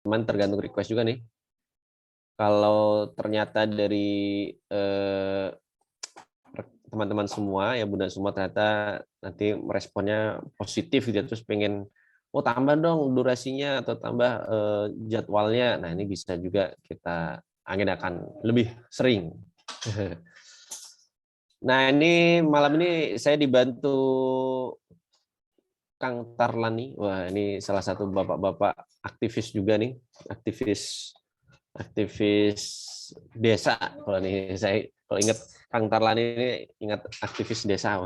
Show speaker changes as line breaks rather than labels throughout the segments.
teman tergantung request juga nih. Kalau ternyata dari teman-teman semua, ya Bunda semua ternyata nanti responnya positif gitu, terus pengen, oh tambah dong durasinya atau tambah jadwalnya. Nah ini bisa juga kita agendakan lebih sering. Nah ini malam ini saya dibantu Kang Tarlani. Wah ini salah satu bapak-bapak aktivis juga nih, aktivis desa. Kalau nih saya kalau ingat Kang Tarlani ini ingat aktivis desa.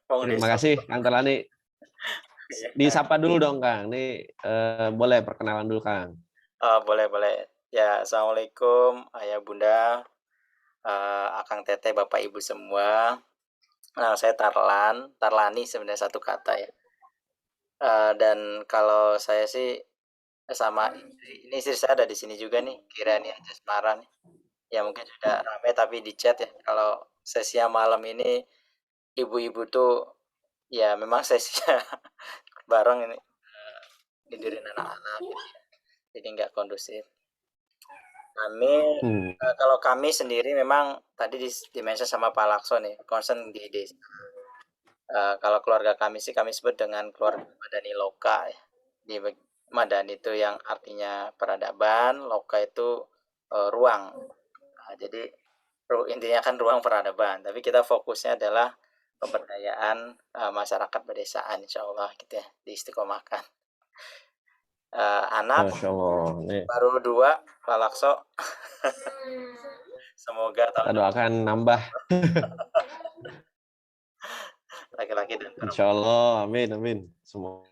Terima
Desa.
kasih Kang Tarlani. Disapa dulu dong Kang. Ini boleh perkenalan dulu Kang.
Boleh boleh. Ya, assalamualaikum ayah bunda, akang teteh, bapak ibu semua. Saya Tarlani sebenarnya satu kata ya. Dan kalau saya sih sama ini istri saya ada di sini juga nih, Kirani Jasmara nih. Ya mungkin sudah ramai tapi di chat ya. Kalau sesi malam ini ibu-ibu tuh ya memang sesinya bareng ini tidurin anak-anak gitu ya. Jadi nggak kondusif. Kami kalau kami sendiri memang tadi di-mention sama Pak Lakso nih, concern di desa. Kalau keluarga kami sih kami sebut dengan keluarga Madani Loka ya. Di Madani itu yang artinya peradaban, Loka itu ruang. Jadi intinya kan ruang peradaban, tapi kita fokusnya adalah pemberdayaan masyarakat pedesaan, insya Allah gitu ya, diistiqomahkan. Anak
Masya Allah. Nih,
baru 2, Pak Lakso. Semoga
kita
tahun depan
doakan nambah.
laki-laki dan perempuan.
Insya Allah. Amin. Amin. Semua.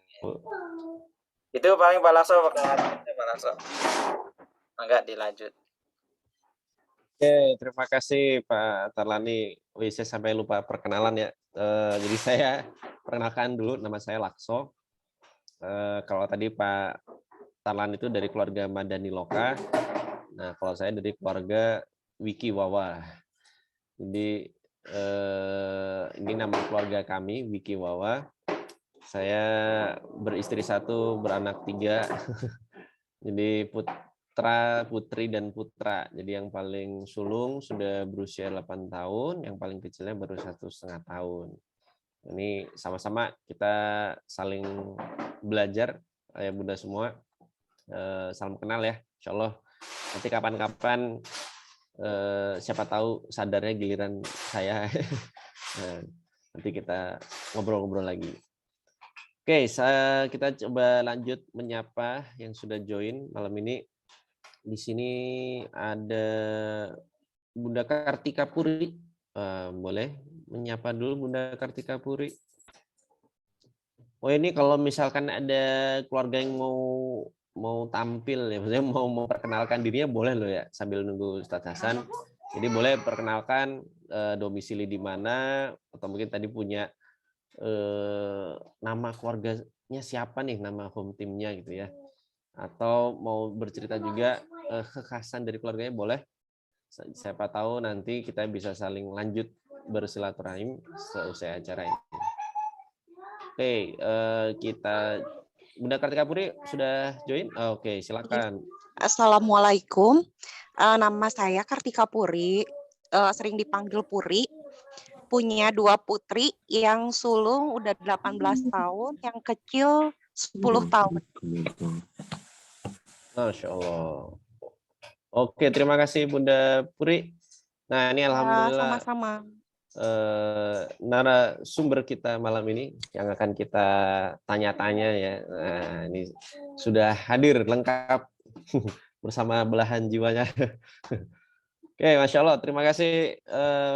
Itu paling Pak Lakso, Pak Lakso. Enggak dilanjut.
Oke, terima kasih Pak Tarlani. Wih, saya sampai lupa perkenalan ya. Jadi saya perkenalkan dulu, nama saya Lakso. Kalau tadi Pak Tarlan itu dari keluarga Madani Loka. Nah, kalau saya dari keluarga Wiki Wawa. Jadi ini nama keluarga kami, Wiki Wawa. Saya beristri 1, beranak 3. Jadi putra, putri, dan putra. Jadi yang paling sulung sudah berusia 8 tahun, yang paling kecilnya baru 1,5 tahun. Ini sama-sama kita saling belajar, ya Bunda semua. Salam kenal ya, insya Allah. Nanti kapan-kapan siapa tahu sadarnya giliran saya. Nanti kita ngobrol-ngobrol lagi. Oke, kita coba lanjut menyapa yang sudah join malam ini. Di sini ada Bunda Kartika Puri. Boleh menyapa dulu Bunda Kartika Puri. Oh ini kalau misalkan ada keluarga yang mau tampil ya, maksudnya mau memperkenalkan dirinya boleh loh ya sambil nunggu Ustadz Hasan. Jadi boleh perkenalkan domisili di mana, atau mungkin tadi punya nama keluarganya siapa nih, nama home teamnya gitu ya. Atau mau bercerita juga kekhasan dari keluarganya boleh. Siapa tahu nanti kita bisa saling lanjut bersilaturahim seusai acara ini. Oke, kita Bunda Kartika Puri sudah join? Oke, silakan.
Assalamualaikum. Nama saya Kartika Puri, sering dipanggil Puri. Punya 2 putri, yang sulung udah 18 tahun, yang kecil 10 tahun.
Masya Allah. Oke, terima kasih Bunda Puri. Nah, ini alhamdulillah
Sama-sama.
narasumber kita malam ini yang akan kita tanya-tanya ya. Nah, ini sudah hadir lengkap bersama belahan jiwanya. Oke, Masya Allah. Terima kasih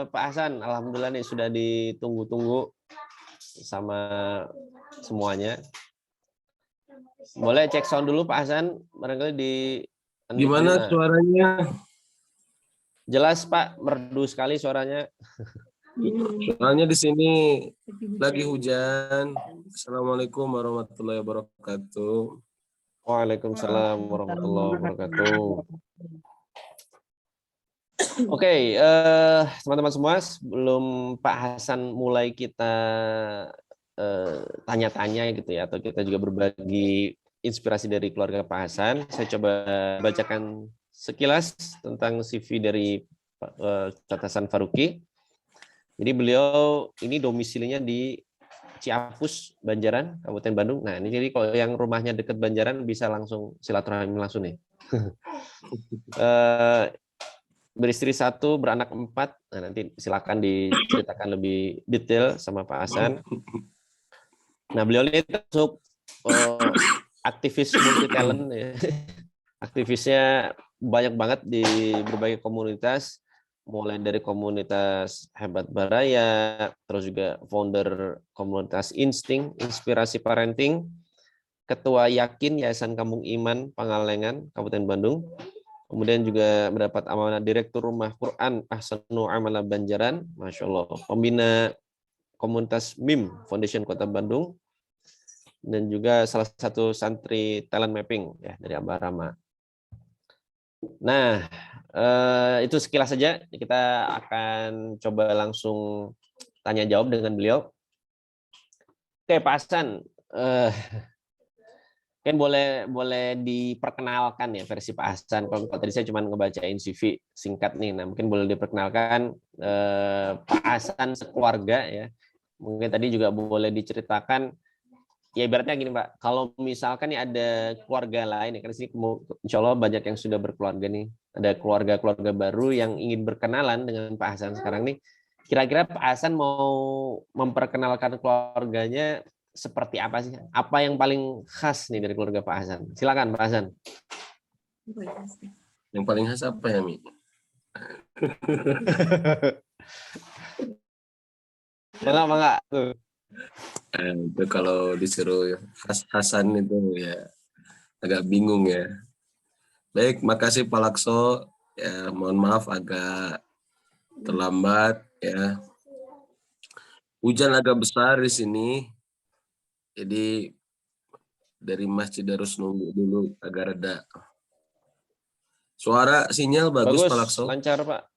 Pak Hasan. Alhamdulillah nih sudah ditunggu-tunggu sama semuanya. Boleh cek sound dulu Pak Hasan, barangkali di
gimana suaranya?
Jelas Pak, merdu sekali suaranya.
Soalnya di sini lagi hujan. Assalamualaikum warahmatullahi wabarakatuh.
Waalaikumsalam warahmatullahi wabarakatuh. Oke, teman-teman semua, sebelum Pak Hasan mulai kita tanya-tanya gitu ya, atau kita juga berbagi inspirasi dari keluarga Pak Hasan. Saya coba bacakan sekilas tentang CV dari Ustaz Hasan Faruqi. Jadi beliau ini domisilinya di Ciapus, Banjaran, Kabupaten Bandung. Nah, ini jadi kalau yang rumahnya dekat Banjaran bisa langsung silaturahmi langsung nih. Beristri 1, beranak 4. Nah, nanti silakan diceritakan lebih detail sama Pak Hasan. Nah, beliau ini termasuk aktivis multi talent ya. Aktivisnya banyak banget di berbagai komunitas, mulai dari komunitas Hebat Baraya, terus juga founder komunitas Insting, Inspirasi Parenting, Ketua Yakin Yayasan Kampung Iman Pangalengan, Kabupaten Bandung. Kemudian juga mendapat amanah Direktur Rumah Quran Ahsanu Amala Banjaran, Masya Allah. Pembina komunitas MIM Foundation Kota Bandung, dan juga salah satu santri talent mapping ya dari Abah Rama. Nah, itu sekilas saja. Kita akan coba langsung tanya jawab dengan beliau. Oke, Pak Hasan, kan boleh diperkenalkan ya versi Pak Hasan. Kalau tadi saya cuma ngebacain CV singkat nih, nah mungkin boleh diperkenalkan Pak Hasan sekeluarga ya. Mungkin tadi juga boleh diceritakan. Ya ibaratnya gini Pak, kalau misalkan nih ada keluarga lain, ya kan di sini insya Allah banyak yang sudah berkeluarga nih, ada keluarga-keluarga baru yang ingin berkenalan dengan Pak Hasan sekarang nih, kira-kira Pak Hasan mau memperkenalkan keluarganya seperti apa sih? Apa yang paling khas nih dari keluarga Pak Hasan? Silakan Pak Hasan.
Yang paling khas apa ya, Mi?
Enggak. Tuh.
Itu kalau disuruh khas-khasan itu ya agak bingung ya. Baik, makasih Pak Lakso. Ya, mohon maaf agak terlambat ya. Hujan agak besar di sini. Jadi dari Masjid harus nunggu dulu agak reda. Suara sinyal bagus Pak Lakso.
Lancar Pak.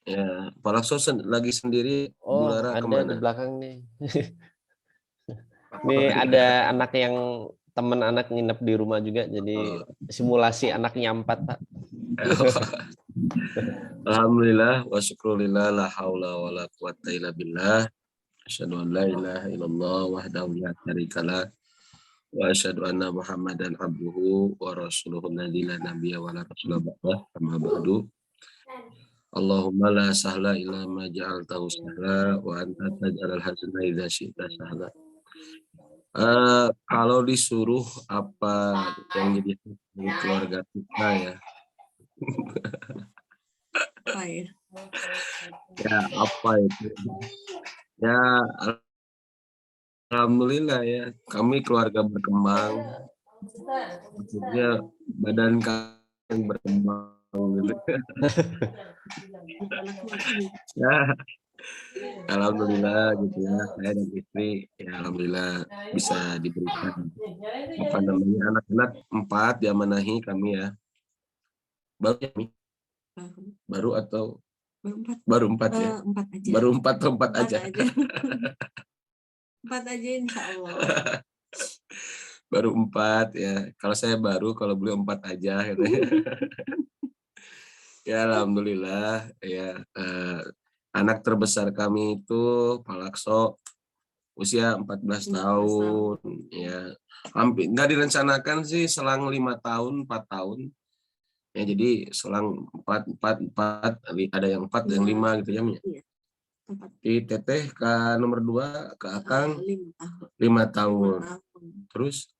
Ya, Pak Lakso lagi sendiri.
Oh,
Bulara
ada
kemana?
di belakang nih. Ini ada anak yang teman anak nginep di rumah juga, jadi simulasi anaknya 4 Pak.
Alhamdulillah wa syukrulillah la haula wa la quwata illa billah. Asyhadu an la ilaha illallah wahdahu la syarikalah wa asyhadu anna Muhammadan abduhu wa rasuluhu alladzi la nabiyya wa la rasula ba'dah. Amma ba'du. Allahumma la sahla illa ma ja'altahu sahla wa anta taj'alal hazna idza syi'ta sahla. Kalau disuruh apa yang jadi keluarga kita ya. Ya apa itu? Ya alhamdulillah ya, kami keluarga berkembang. Maksudnya badan kami berkembang gitu. Ya, alhamdulillah gitu ya, saya dan istri ya alhamdulillah bisa diberikan apa namanya anak-anak 4 diamanahi kami ya. Baru atau baru 4 ya?
4 aja.
Baru 4 atau 4 aja?
4 aja insya Allah.
Baru 4 ya. Kalau saya baru, kalau beliau 4 aja. Gitu. Ya alhamdulillah ya. Anak terbesar kami itu Pak Lakso usia 14 tahun ya. Hampir nggak direncanakan sih selang 5 tahun, 4 tahun. Ya jadi selang 4 ada yang 4 yang 5 gitu ya. Iya. Di Teteh ke nomor 2 ke Akang 5 tahun. Terus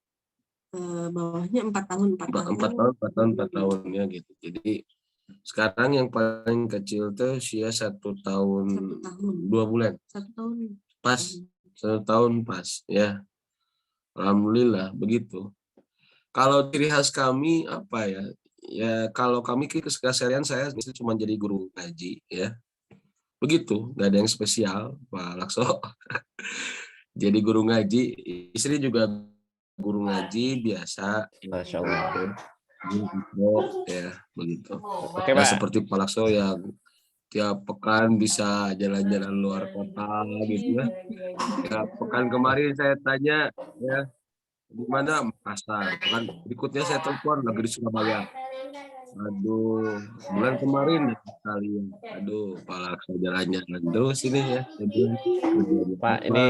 bawahnya 4 tahun
4 tahun ya gitu. Jadi sekarang yang paling kecil tuh usia 1 tahun 2 bulan.
1 tahun
pas 1 tahun pas ya. Alhamdulillah begitu. Kalau ciri khas kami apa ya? Ya kalau kami keseharian saya cuma jadi guru ngaji ya. Begitu, nggak ada yang spesial Pak Lakso. Jadi guru ngaji, istri juga guru ngaji biasa.
Masya Allah.
Ya begitu.
Oke,
Nah,
Pak.
seperti Pak Lakso yang tiap pekan bisa jalan-jalan luar kota gitu ya. Ya pekan kemarin saya tanya ya di mana Makassar kan. Berikutnya saya telepon lagi di Surabaya. Aduh, bulan kemarin ya sekalian. Aduh, kepala saya jalan-jalan terus ini ya. Saya bilang, kerjanya
Pak,
apa?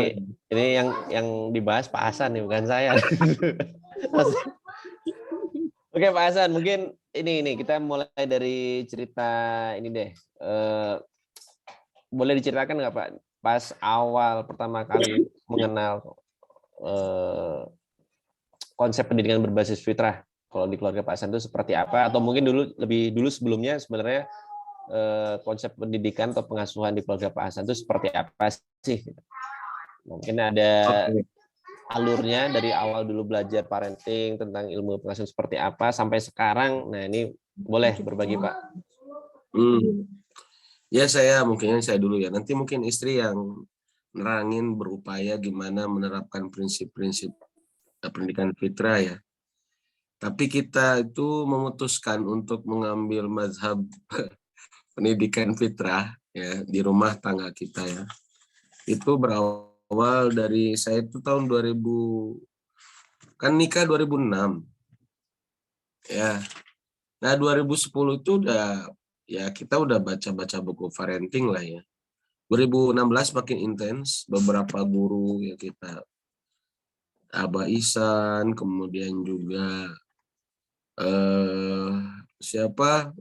ini yang dibahas Pak Hasan nih, bukan saya. Oke Pak Hasan, mungkin ini kita mulai dari cerita ini deh. Boleh diceritakan nggak Pak, pas awal pertama kali mengenal konsep pendidikan berbasis fitrah, kalau di keluarga Pak Hasan itu seperti apa? Atau mungkin lebih dulu sebelumnya sebenarnya konsep pendidikan atau pengasuhan di keluarga Pak Hasan itu seperti apa sih? Mungkin ada
Oke.
alurnya dari awal dulu belajar parenting tentang ilmu pengasuhan seperti apa sampai sekarang. Nah ini boleh berbagi Pak.
Ya mungkin saya dulu ya. Nanti mungkin istri yang nerangin berupaya gimana menerapkan prinsip-prinsip pendidikan fitrah ya. Tapi kita itu memutuskan untuk mengambil mazhab pendidikan fitrah ya di rumah tangga kita ya. Itu berawal dari saya itu tahun 2000, kan nikah 2006 ya. Nah 2010 itu udah ya kita udah baca-baca buku parenting lah ya. 2016 makin intens, beberapa guru ya kita, Abah Ihsan, kemudian juga siapa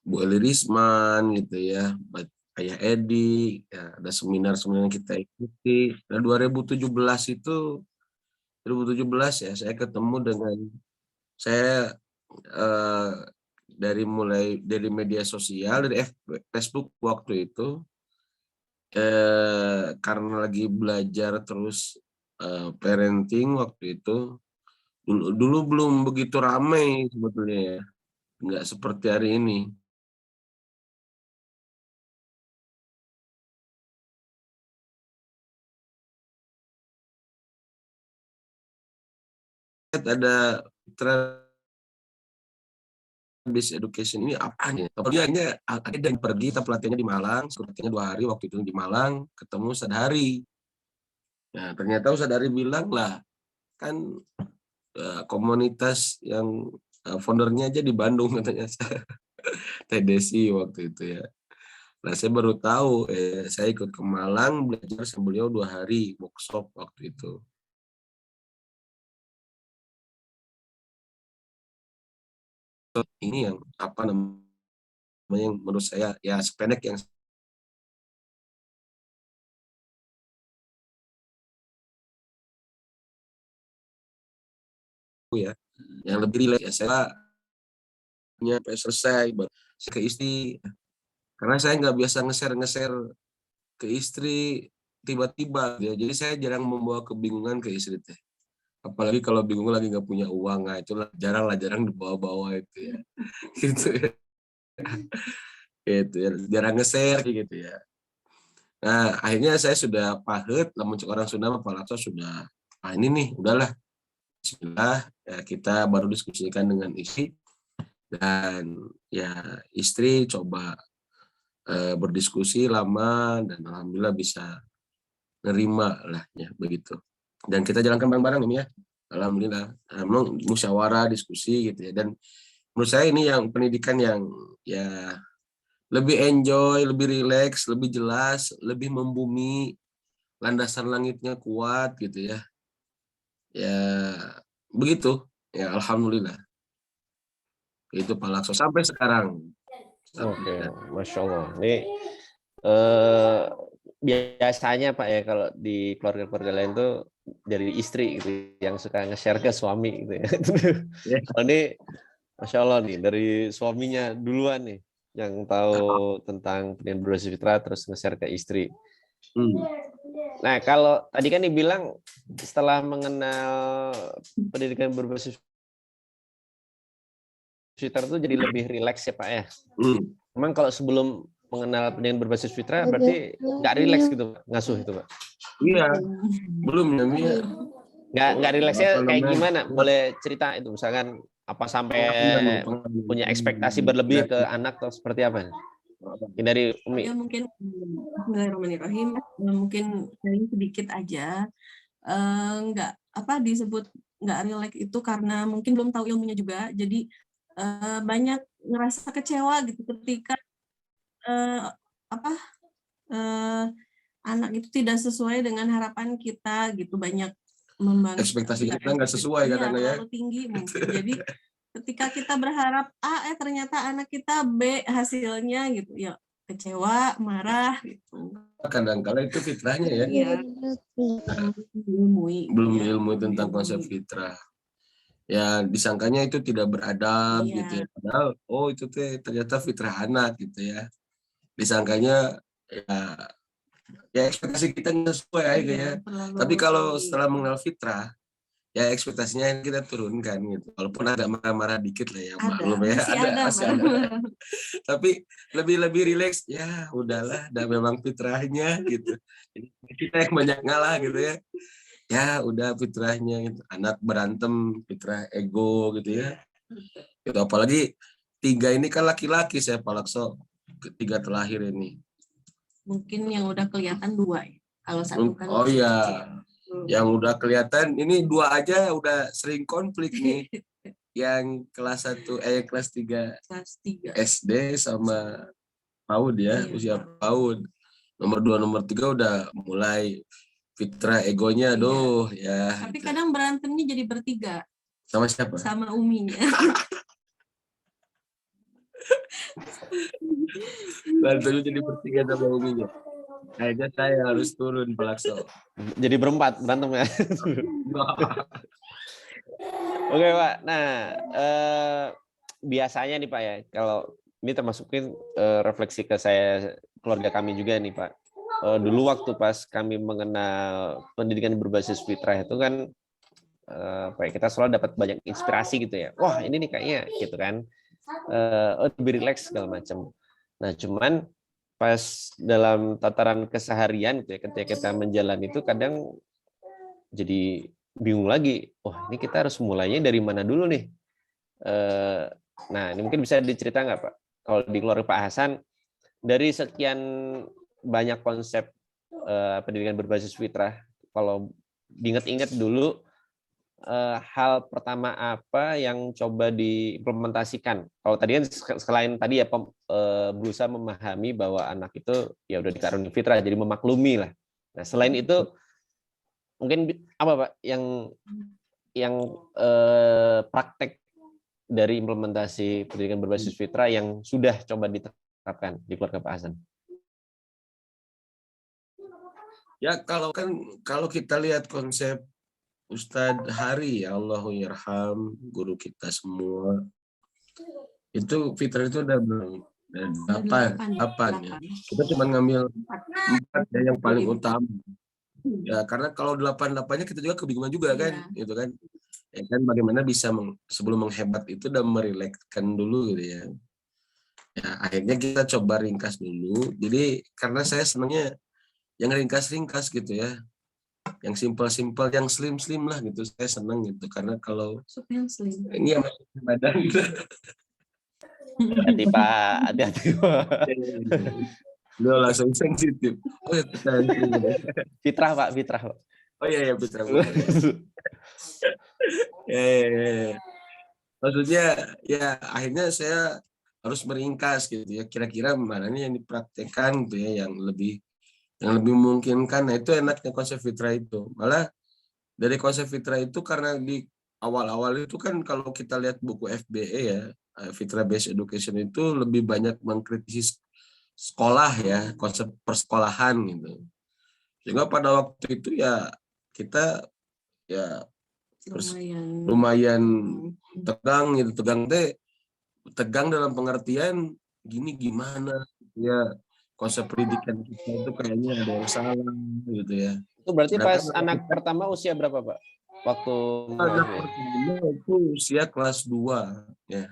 Bu Eli Risman gitu ya, Ayah Edi, ya, ada seminar-seminar yang kita ikuti. Nah 2017 ya saya ketemu dengan saya mulai dari media sosial, dari Facebook waktu itu, karena lagi belajar terus parenting waktu itu, dulu belum begitu ramai sebetulnya ya, nggak seperti hari ini. Ada based education ini apanya? Pokoknya ada yang pergi, kita pelatihannya di Malang, pelatihannya 2 hari waktu itu di Malang, ketemu Ustadz Hari. Nah ternyata Ustadz Hari bilang lah, kan komunitas yang foundernya aja di Bandung katanya, Teh Desi waktu itu ya. Nah saya baru tahu, saya ikut ke Malang belajar sama beliau 2 hari workshop waktu itu. Ini yang apa namanya yang menurut saya ya sependek yang ya, yang lebih rileks ya saya punya selesai baru ke istri, karena saya nggak biasa nge-share ke istri tiba-tiba ya, jadi saya jarang membawa kebingungan ke istri teh, apalagi kalau bingung lagi nggak punya uang, nah itulah jarang dibawa-bawa itu ya. Gitu ya, gitu ya, jarang nge-share gitu ya. Nah akhirnya saya sudah pahit, namun orang Sunda Palakso sudah, ini nih udahlah, bismillah ya, kita baru diskusikan dengan istri, dan ya istri coba berdiskusi lama dan alhamdulillah bisa nerima lah ya begitu, dan kita jalankan bareng-bareng ini ya, alhamdulillah. Musyawarah diskusi gitu ya, dan menurut saya ini yang pendidikan yang ya lebih enjoy, lebih rileks, lebih jelas, lebih membumi, landasan langitnya kuat gitu ya, ya begitu ya, alhamdulillah itu Pak Lakso sampai sekarang.
Oke, Masya Allah. Ini biasanya Pak ya kalau di keluarga-keluarga lain tuh dari istri gitu yang suka nge-share ke suami gitu ya.
Ya.
Kalau ini Masya Allah nih dari suaminya duluan nih yang tahu tentang pendidikan berbasis fitrah terus nge-share ke istri. Nah kalau tadi kan dibilang setelah mengenal pendidikan berbasis fitrah itu jadi lebih rileks ya Pak ya. Memang kalau sebelum mengenal pendidikan berbasis fitrah berarti nggak rileks gitu Pak, ngasuh itu Pak?
Iya, belum ya.
Nggak rileksnya kayak gimana? Boleh cerita itu misalkan apa sampai punya ekspektasi berlebih ke anak atau seperti apa? Dari Umi.
Ya mungkin Bismillahirrahmanirrahim. Mungkin sharing sedikit aja. Nggak apa disebut nggak rileks itu karena mungkin belum tahu ilmunya juga. Jadi banyak ngerasa kecewa gitu ketika apa anak itu tidak sesuai dengan harapan kita gitu, banyak
Ekspektasi kita nggak sesuai kadang ya.
terlalu tinggi mungkin. Jadi ketika kita berharap A, ternyata anak kita B hasilnya gitu, ya kecewa, marah gitu.
Kadang-kala itu fitrahnya ya.
Iya.
Belum ilmu tentang konsep fitrah. Ya disangkanya itu tidak beradab
Iya.
gitu ya. Padahal oh itu ternyata fitrah anak gitu ya. Disangkanya ya ekspektasi kita nggak sesuai aja ya. Tapi kalau setelah mengenal fitrah, ya ekspektasinya yang kita turunkan gitu. Walaupun agak marah-marah dikit lah ya, maklum ya. Masih ada. Tapi lebih rileks ya, udahlah, udah memang fitrahnya gitu. Jadi kita yang banyak ngalah gitu ya. Ya udah fitrahnya gitu. Anak berantem fitrah ego gitu ya. Gitu. Apalagi 3 ini kan laki-laki saya Pak Lakso, 3 terlahir ini.
Mungkin yang udah kelihatan 2 ya. Kalau 1 kan.
Oh iya. Yang udah kelihatan ini 2 aja udah sering konflik nih. Yang kelas 1 kelas 3 SD sama PAUD ya, usia PAUD. Nomor 2 nomor 3 udah mulai fitrah egonya aduh ya.
Tapi kadang berantemnya jadi bertiga.
Sama siapa?
Sama uminya.
Berantemnya jadi bertiga sama uminya. Kayaknya saya harus turun Pak Lakso.
Jadi berempat berantem ya. Oke Pak. Nah biasanya nih Pak ya, kalau ini termasukin refleksi ke saya, keluarga kami juga nih Pak. Dulu waktu pas kami mengenal pendidikan berbasis fitrah itu kan kita selalu dapat banyak inspirasi gitu ya. Wah ini nih kayaknya gitu kan. Lebih rileks segala macam. Nah cuman pas dalam tataran keseharian gitu ya, ketika kita menjalani itu kadang jadi bingung lagi. Wah ini kita harus mulainya dari mana dulu nih? Nah ini mungkin bisa dicerita nggak Pak? Kalau di keluarga Pak Hasan, dari sekian banyak konsep pendidikan berbasis fitrah, kalau diingat-ingat dulu hal pertama apa yang coba diimplementasikan? Kalau tadi kan selain tadi ya berusaha memahami bahwa anak itu ya udah dikaruniai fitrah, jadi memaklumi lah. Nah selain itu mungkin apa Pak yang praktek dari implementasi pendidikan berbasis fitrah yang sudah coba diterapkan di keluarga Pak Hasan?
Ya kalau kita lihat konsep Ustadz Hari ya Allahu yarham, guru kita semua, itu fitrah itu udah 8 ya. Kita cuma ngambil 4 ya yang paling utama. Ya karena kalau 8-8-nya kita juga kebingungan juga kan, gitu kan. Ya kan bagaimana bisa sebelum menghebat itu dan merilekskan dulu gitu ya. Ya akhirnya kita coba ringkas dulu. Jadi karena saya senangnya yang ringkas-ringkas gitu ya. Yang simpel-simpel, yang slim-slim lah gitu. Saya senang gitu karena kalau
yang slim.
Ini yang badan gitu.
Hati Pak, hati-hati Pak.
Lo langsung sensitif. Oh ya,
Fitrah Pak, fitrah Pak.
Oh iya fitrah. Maksudnya ya akhirnya saya harus meringkas gitu ya. Kira-kira mana nih yang dipraktekkan gitu ya yang lebih memungkinkan. Nah itu enaknya konsep fitrah itu. Malah dari konsep fitrah itu karena di awal-awal itu kan kalau kita lihat buku FBE ya, Fitrah Based Education itu lebih banyak mengkritisi sekolah ya, konsep persekolahan gitu. Sehingga pada waktu itu ya kita ya lumayan tegang gitu. Tegang dalam pengertian gini gimana ya, konsep pendidikan kita itu kayaknya ada yang salah gitu ya.
Itu berarti pas anak pertama usia berapa Pak? Waktu
anak pertama itu usia kelas 2 ya.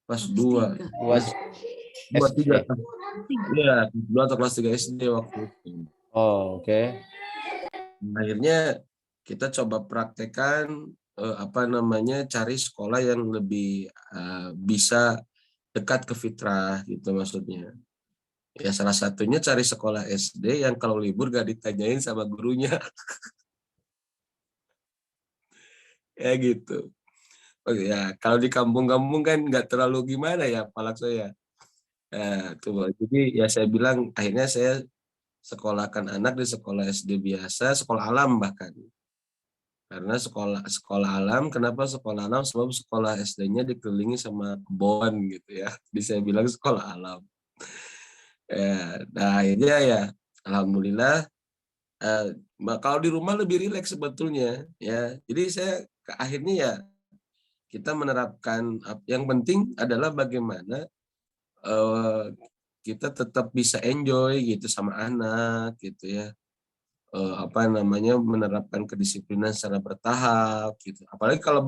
Kelas 2. Kelas 3. Iya, 2 atau kelas 3 SD waktu itu.
Oh, oke.
Akhirnya kita coba praktekkan cari sekolah yang lebih bisa dekat ke fitrah gitu maksudnya. Ya salah satunya cari sekolah SD yang kalau libur gak ditanyain sama gurunya. Ya gitu. Oh ya, kalau di kampung-kampung kan nggak terlalu gimana ya, Pak saya. Tuh, jadi ya saya bilang akhirnya saya sekolahkan anak di sekolah SD biasa, sekolah alam bahkan. Karena sekolah alam, kenapa sekolah alam? Sebab sekolah SD-nya dikelilingi sama kebun gitu ya. Jadi saya bilang sekolah alam. Nah akhirnya ya, alhamdulillah. Kalau di rumah lebih rileks sebetulnya ya. Jadi saya akhirnya ya kita menerapkan yang penting adalah bagaimana kita tetap bisa enjoy gitu sama anak gitu ya. Menerapkan kedisiplinan secara bertahap gitu. Apalagi kalau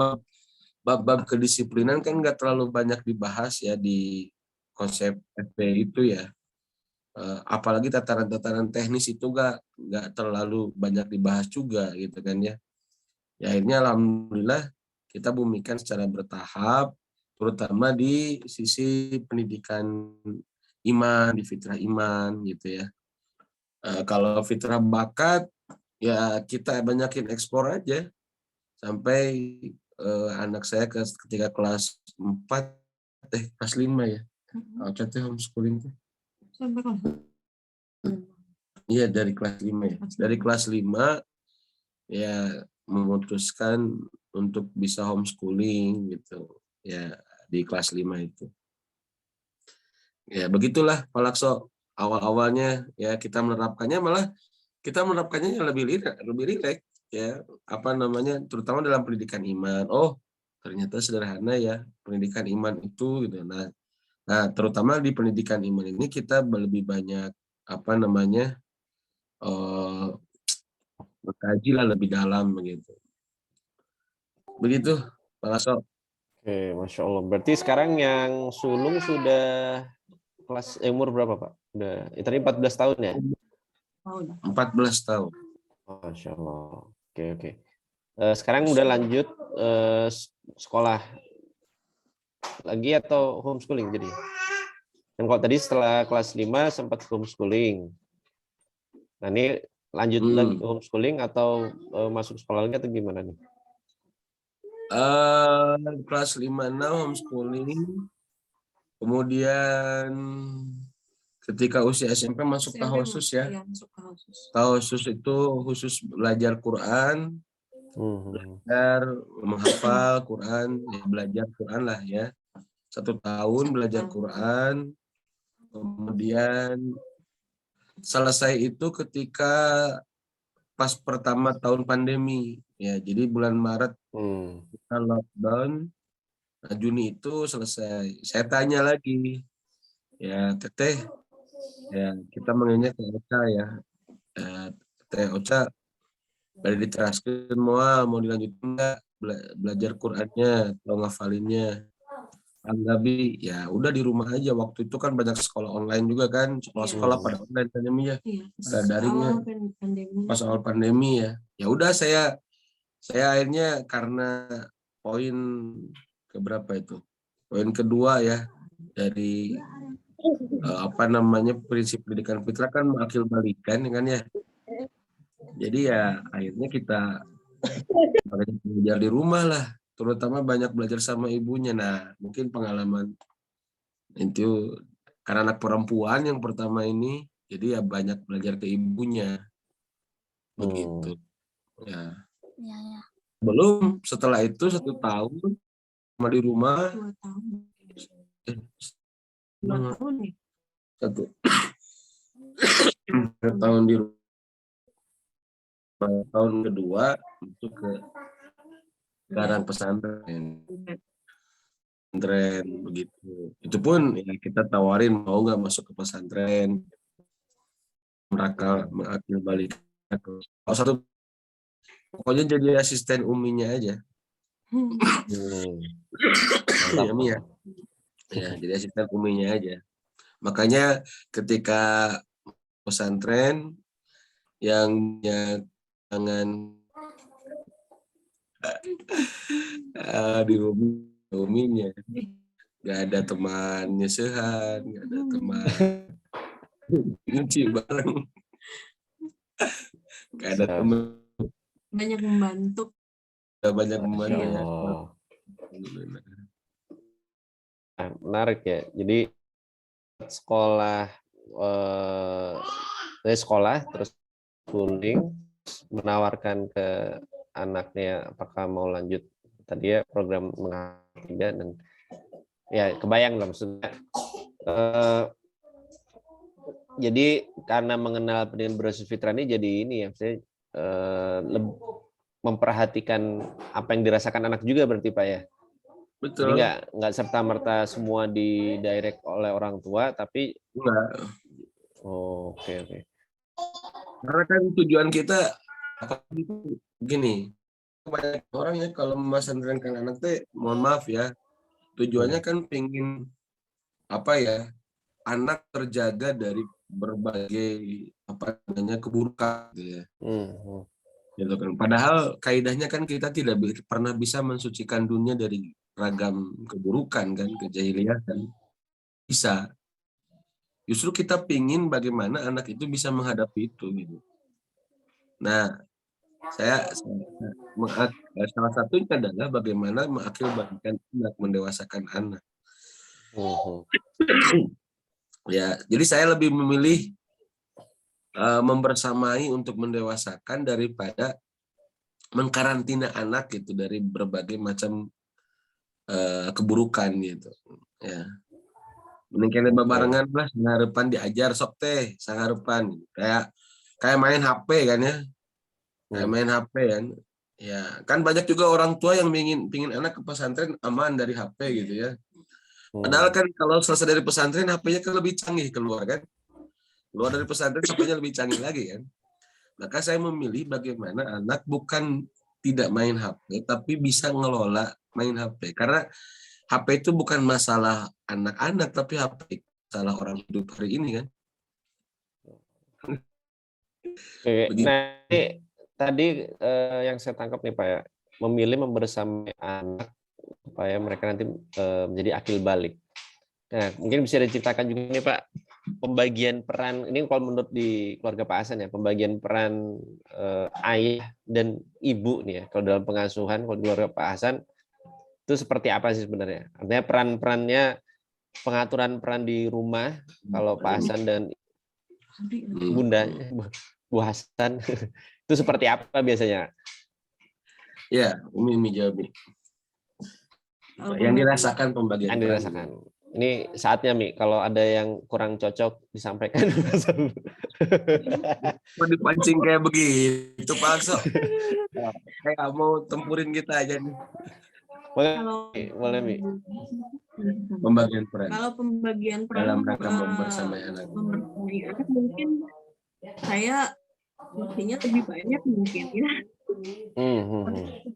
bab kedisiplinan kan nggak terlalu banyak dibahas ya di konsep FP itu ya. Apalagi tataran-tataran teknis itu nggak terlalu banyak dibahas juga gitu kan ya. Ya akhirnya alhamdulillah kita bumikan secara bertahap, terutama di sisi pendidikan iman, di fitrah iman gitu ya. Kalau fitrah bakat, ya kita banyakin eksplor aja sampai anak saya ketika kelas 4, kelas 5 ya. Contohnya homeschooling tuh. Iya dari kelas 5 ya. Dari kelas 5 ya memutuskan untuk bisa homeschooling gitu. Ya di kelas 5 itu. Ya begitulah Pak Lakso. Awal-awalnya ya kita menerapkannya lebih rileks ya terutama dalam pendidikan iman. Oh ternyata sederhana ya pendidikan iman itu gitu. Nah terutama di pendidikan iman ini kita lebih banyak mengkaji lah lebih dalam begitu Pak Lakso.
Oke, Masya Allah. Berarti sekarang yang sulung sudah umur berapa, Pak? Udah, tadi 14 tahun ya?
14 tahun.
Masya Allah. Oke. Sekarang udah lanjut sekolah lagi atau homeschooling jadi? Dan kalau tadi setelah kelas 5 sempat homeschooling. Nah ini lanjut lagi homeschooling atau masuk sekolah lagi atau gimana nih?
Kelas 5-6 homeschooling. Kemudian ketika usia SMP masuk tahosus ya. Tahosus itu khusus belajar Quran, belajar menghafal Quran, ya belajar Quran lah ya. 1 tahun belajar Quran. Kemudian selesai itu ketika pas pertama tahun pandemi ya. Jadi bulan Maret kita lockdown. Nah, Juni itu selesai. Saya tanya lagi, ya Teteh, ya kita mengingat ke Ocha ya. Teteh Ocha, dari diteraskan mau dilanjutin nggak belajar Qurannya atau ngafalinnya? Gabi, ya udah di rumah aja. Waktu itu kan banyak sekolah online juga kan, sekolah-sekolah pada online pandemi ya, pada daringnya. Pas awal pandemi ya, ya udah saya akhirnya karena poin keberapa itu? Poin kedua ya dari prinsip pendidikan fitrah kan mengakil balikan kan ya. Jadi ya akhirnya kita belajar di rumah lah, terutama banyak belajar sama ibunya. Nah mungkin pengalaman itu karena anak perempuan yang pertama ini, jadi ya banyak belajar ke ibunya begitu. Ya. Belum setelah itu 1 tahun sama di rumah.
2 tahun nih.
1 tahun di rumah. Tahun kedua itu ke sekarang pesantren begitu. Itu pun ya kita tawarin mau nggak masuk ke pesantren, mereka mengakil balik. Satu pokoknya jadi asisten uminya aja. Ya, Mia. Ya, jadi asisten uminya aja. Makanya ketika pesantren yang jangan di uminya. nggak ada teman nyesehan, nggak ada teman nyuci bareng, nggak ada teman
Banyak membantu.
banyak membantu ya.
Oh, nah, menarik ya. Jadi sekolah dari sekolah terus schooling menawarkan ke anaknya apakah mau lanjut tadi ya program mengajar dan ya kebayang lah maksudnya. Jadi karena mengenal pendidikan berbasis fitrah ini jadi ini ya, saya memperhatikan apa yang dirasakan anak juga berarti Pak ya. Jadi
Betul.
nggak serta merta semua di direct oleh orang tua, tapi
Enggak.
oke.
Karena kan tujuan kita apa gini, banyak orang ya kalau memasantrenkan anak teh, mohon maaf ya, tujuannya kan pengen apa ya, anak terjaga dari berbagai apa namanya keburukan gitu ya. Gitu kan. Padahal kaidahnya kan kita tidak pernah bisa mensucikan dunia dari ragam keburukan kan, kejahiliatan. Bisa. Justru kita pingin bagaimana anak itu bisa menghadapi itu gitu. Nah, salah satunya adalah bagaimana mengakibatkan anak, mendewasakan anak. Ya, jadi saya lebih memilih membersamai untuk mendewasakan daripada mengkarantina anak gitu dari berbagai macam keburukan gitu. Ya. Mending barengan lah, sanggarepan diajar sok teh, sanggarepan kayak main HP kan ya. Kayak main HP kan. Ya, kan banyak juga orang tua yang pingin anak ke pesantren aman dari HP gitu ya. Padahal kan kalau selesai dari pesantren HP-nya kan lebih canggih keluar kan. Keluar dari pesantren HP-nya lebih canggih lagi kan. Maka saya memilih bagaimana anak bukan tidak main HP tapi bisa ngelola main HP. Karena HP itu bukan masalah anak-anak tapi HP masalah orang hidup hari ini kan.
Oke. Nah, ini tadi yang saya tangkap nih Pak ya, memilih membersamai anak supaya mereka nanti menjadi akil balik. Nah, mungkin bisa diceritakan juga nih Pak, pembagian peran, ini kalau menurut di keluarga Pak Hasan ya, pembagian peran ayah dan ibu nih ya, kalau dalam pengasuhan, kalau di keluarga Pak Hasan, itu seperti apa sih sebenarnya? Artinya peran-perannya, pengaturan peran di rumah, kalau Pak Hasan dan Bunda, Bu Hasan, itu seperti apa biasanya?
Ya, Umi jawab. Yang dirasakan pembagian
yang
peran.
dirasakan. Ini saatnya Mi, kalau ada yang kurang cocok disampaikan.
Mau dipancing kayak begitu Pak Akso. Kayak mau tempurin kita aja nih.
Boleh Mi.
Pembagian peran.
Kalau pembagian peran
dalam rangka membersamai anak.
Membersamai anak mungkin saya fungsinya lebih banyak mungkin ya.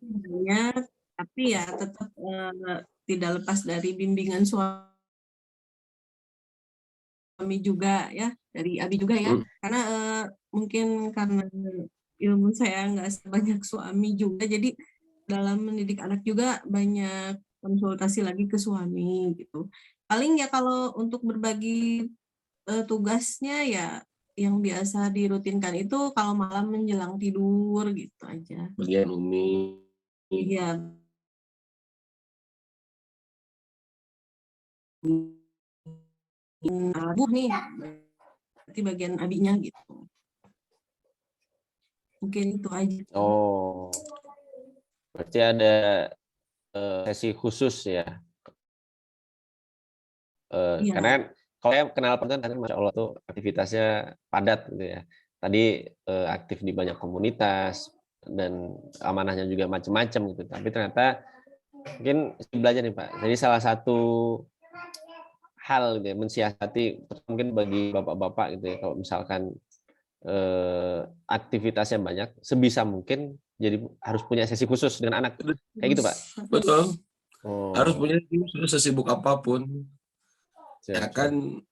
Banyak, tapi ya tetap tidak lepas dari bimbingan suami juga ya, dari Abi juga ya. Karena mungkin karena ilmu saya nggak sebanyak suami juga, jadi dalam mendidik anak juga banyak konsultasi lagi ke suami gitu. Paling ya kalau untuk berbagi tugasnya ya yang biasa dirutinkan itu kalau malam menjelang tidur gitu aja.
Bagian Umi.
Iya. Nih, berarti bagian abinya gitu. Mungkin itu aja.
Oh, berarti ada sesi khusus ya.
Iya.
Karena kan kalau saya kenal Pak kan Masya Allah tuh aktivitasnya padat gitu ya. Tadi aktif di banyak komunitas dan amanahnya juga macam-macam gitu. Tapi ternyata mungkin belajar nih Pak. Jadi salah satu hal gitu ya, mensiasati mungkin bagi bapak-bapak gitu ya, kalau misalkan aktivitasnya banyak, sebisa mungkin jadi harus punya sesi khusus dengan anak. Kayak gitu Pak?
Betul. Harus punya sesibuk apapun. Ya kan,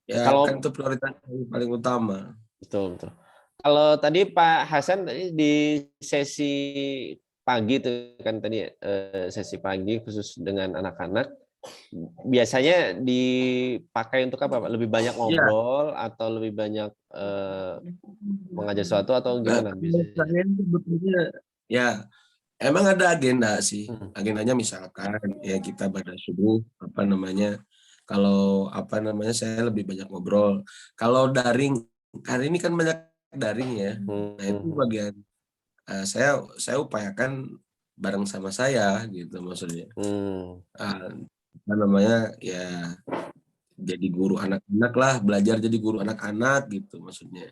kalau
kan itu prioritas yang paling utama.
Betul. Kalau tadi Pak Hasan tadi di sesi pagi itu kan tadi sesi pagi khusus dengan anak-anak. biasanya dipakai untuk apa, Pak? Lebih banyak
Ya,
ngobrol atau lebih banyak mengajak sesuatu atau gimana
kalau
biasanya?
saya sebetulnya ya emang ada agenda sih.
Hmm.
Agendanya misalkan ya kita pada subuh apa namanya, kalau apa namanya saya lebih banyak ngobrol. Kalau daring, hari ini kan banyak daring ya. Nah itu
Hmm.
bagian saya upayakan bareng sama saya gitu maksudnya.
Hmm.
Apa namanya ya jadi guru anak-anak lah, belajar jadi guru anak-anak gitu maksudnya.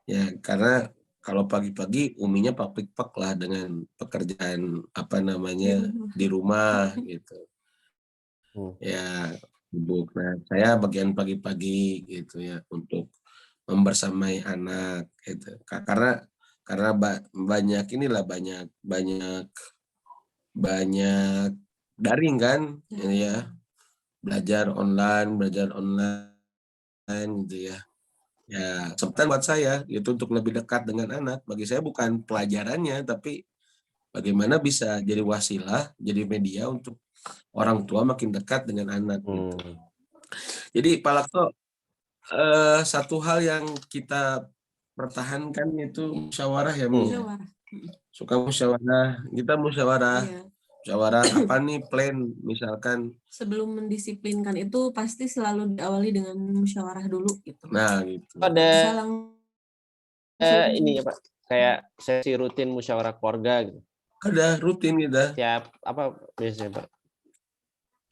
Ya karena kalau pagi-pagi uminya pak-pak lah dengan pekerjaan apa namanya di rumah gitu.
Hmm.
Ya sibuk. Nah, saya bagian pagi-pagi gitu ya untuk membersamai anak gitu. Karena banyak inilah banyak daring kan ya, belajar online gitu ya. Ya, kesempatan buat saya itu untuk lebih dekat dengan anak. Bagi saya bukan pelajarannya, tapi bagaimana bisa jadi wasilah, jadi media untuk orang tua makin dekat dengan anak gitu.
Hmm.
Jadi Pak Lakto, satu hal yang kita pertahankan itu musyawarah ya, Mi.
Musyawarah.
Suka musyawarah, kita musyawarah.
Iya.
Musyawarah apa nih plan misalkan.
Sebelum mendisiplinkan itu pasti selalu diawali dengan musyawarah dulu gitu.
Nah, gitu.
Ada
Bisa langsung
ini ya Pak, kayak sesi rutin musyawarah keluarga gitu.
Ada rutin kita.
Tiap apa biasanya Pak?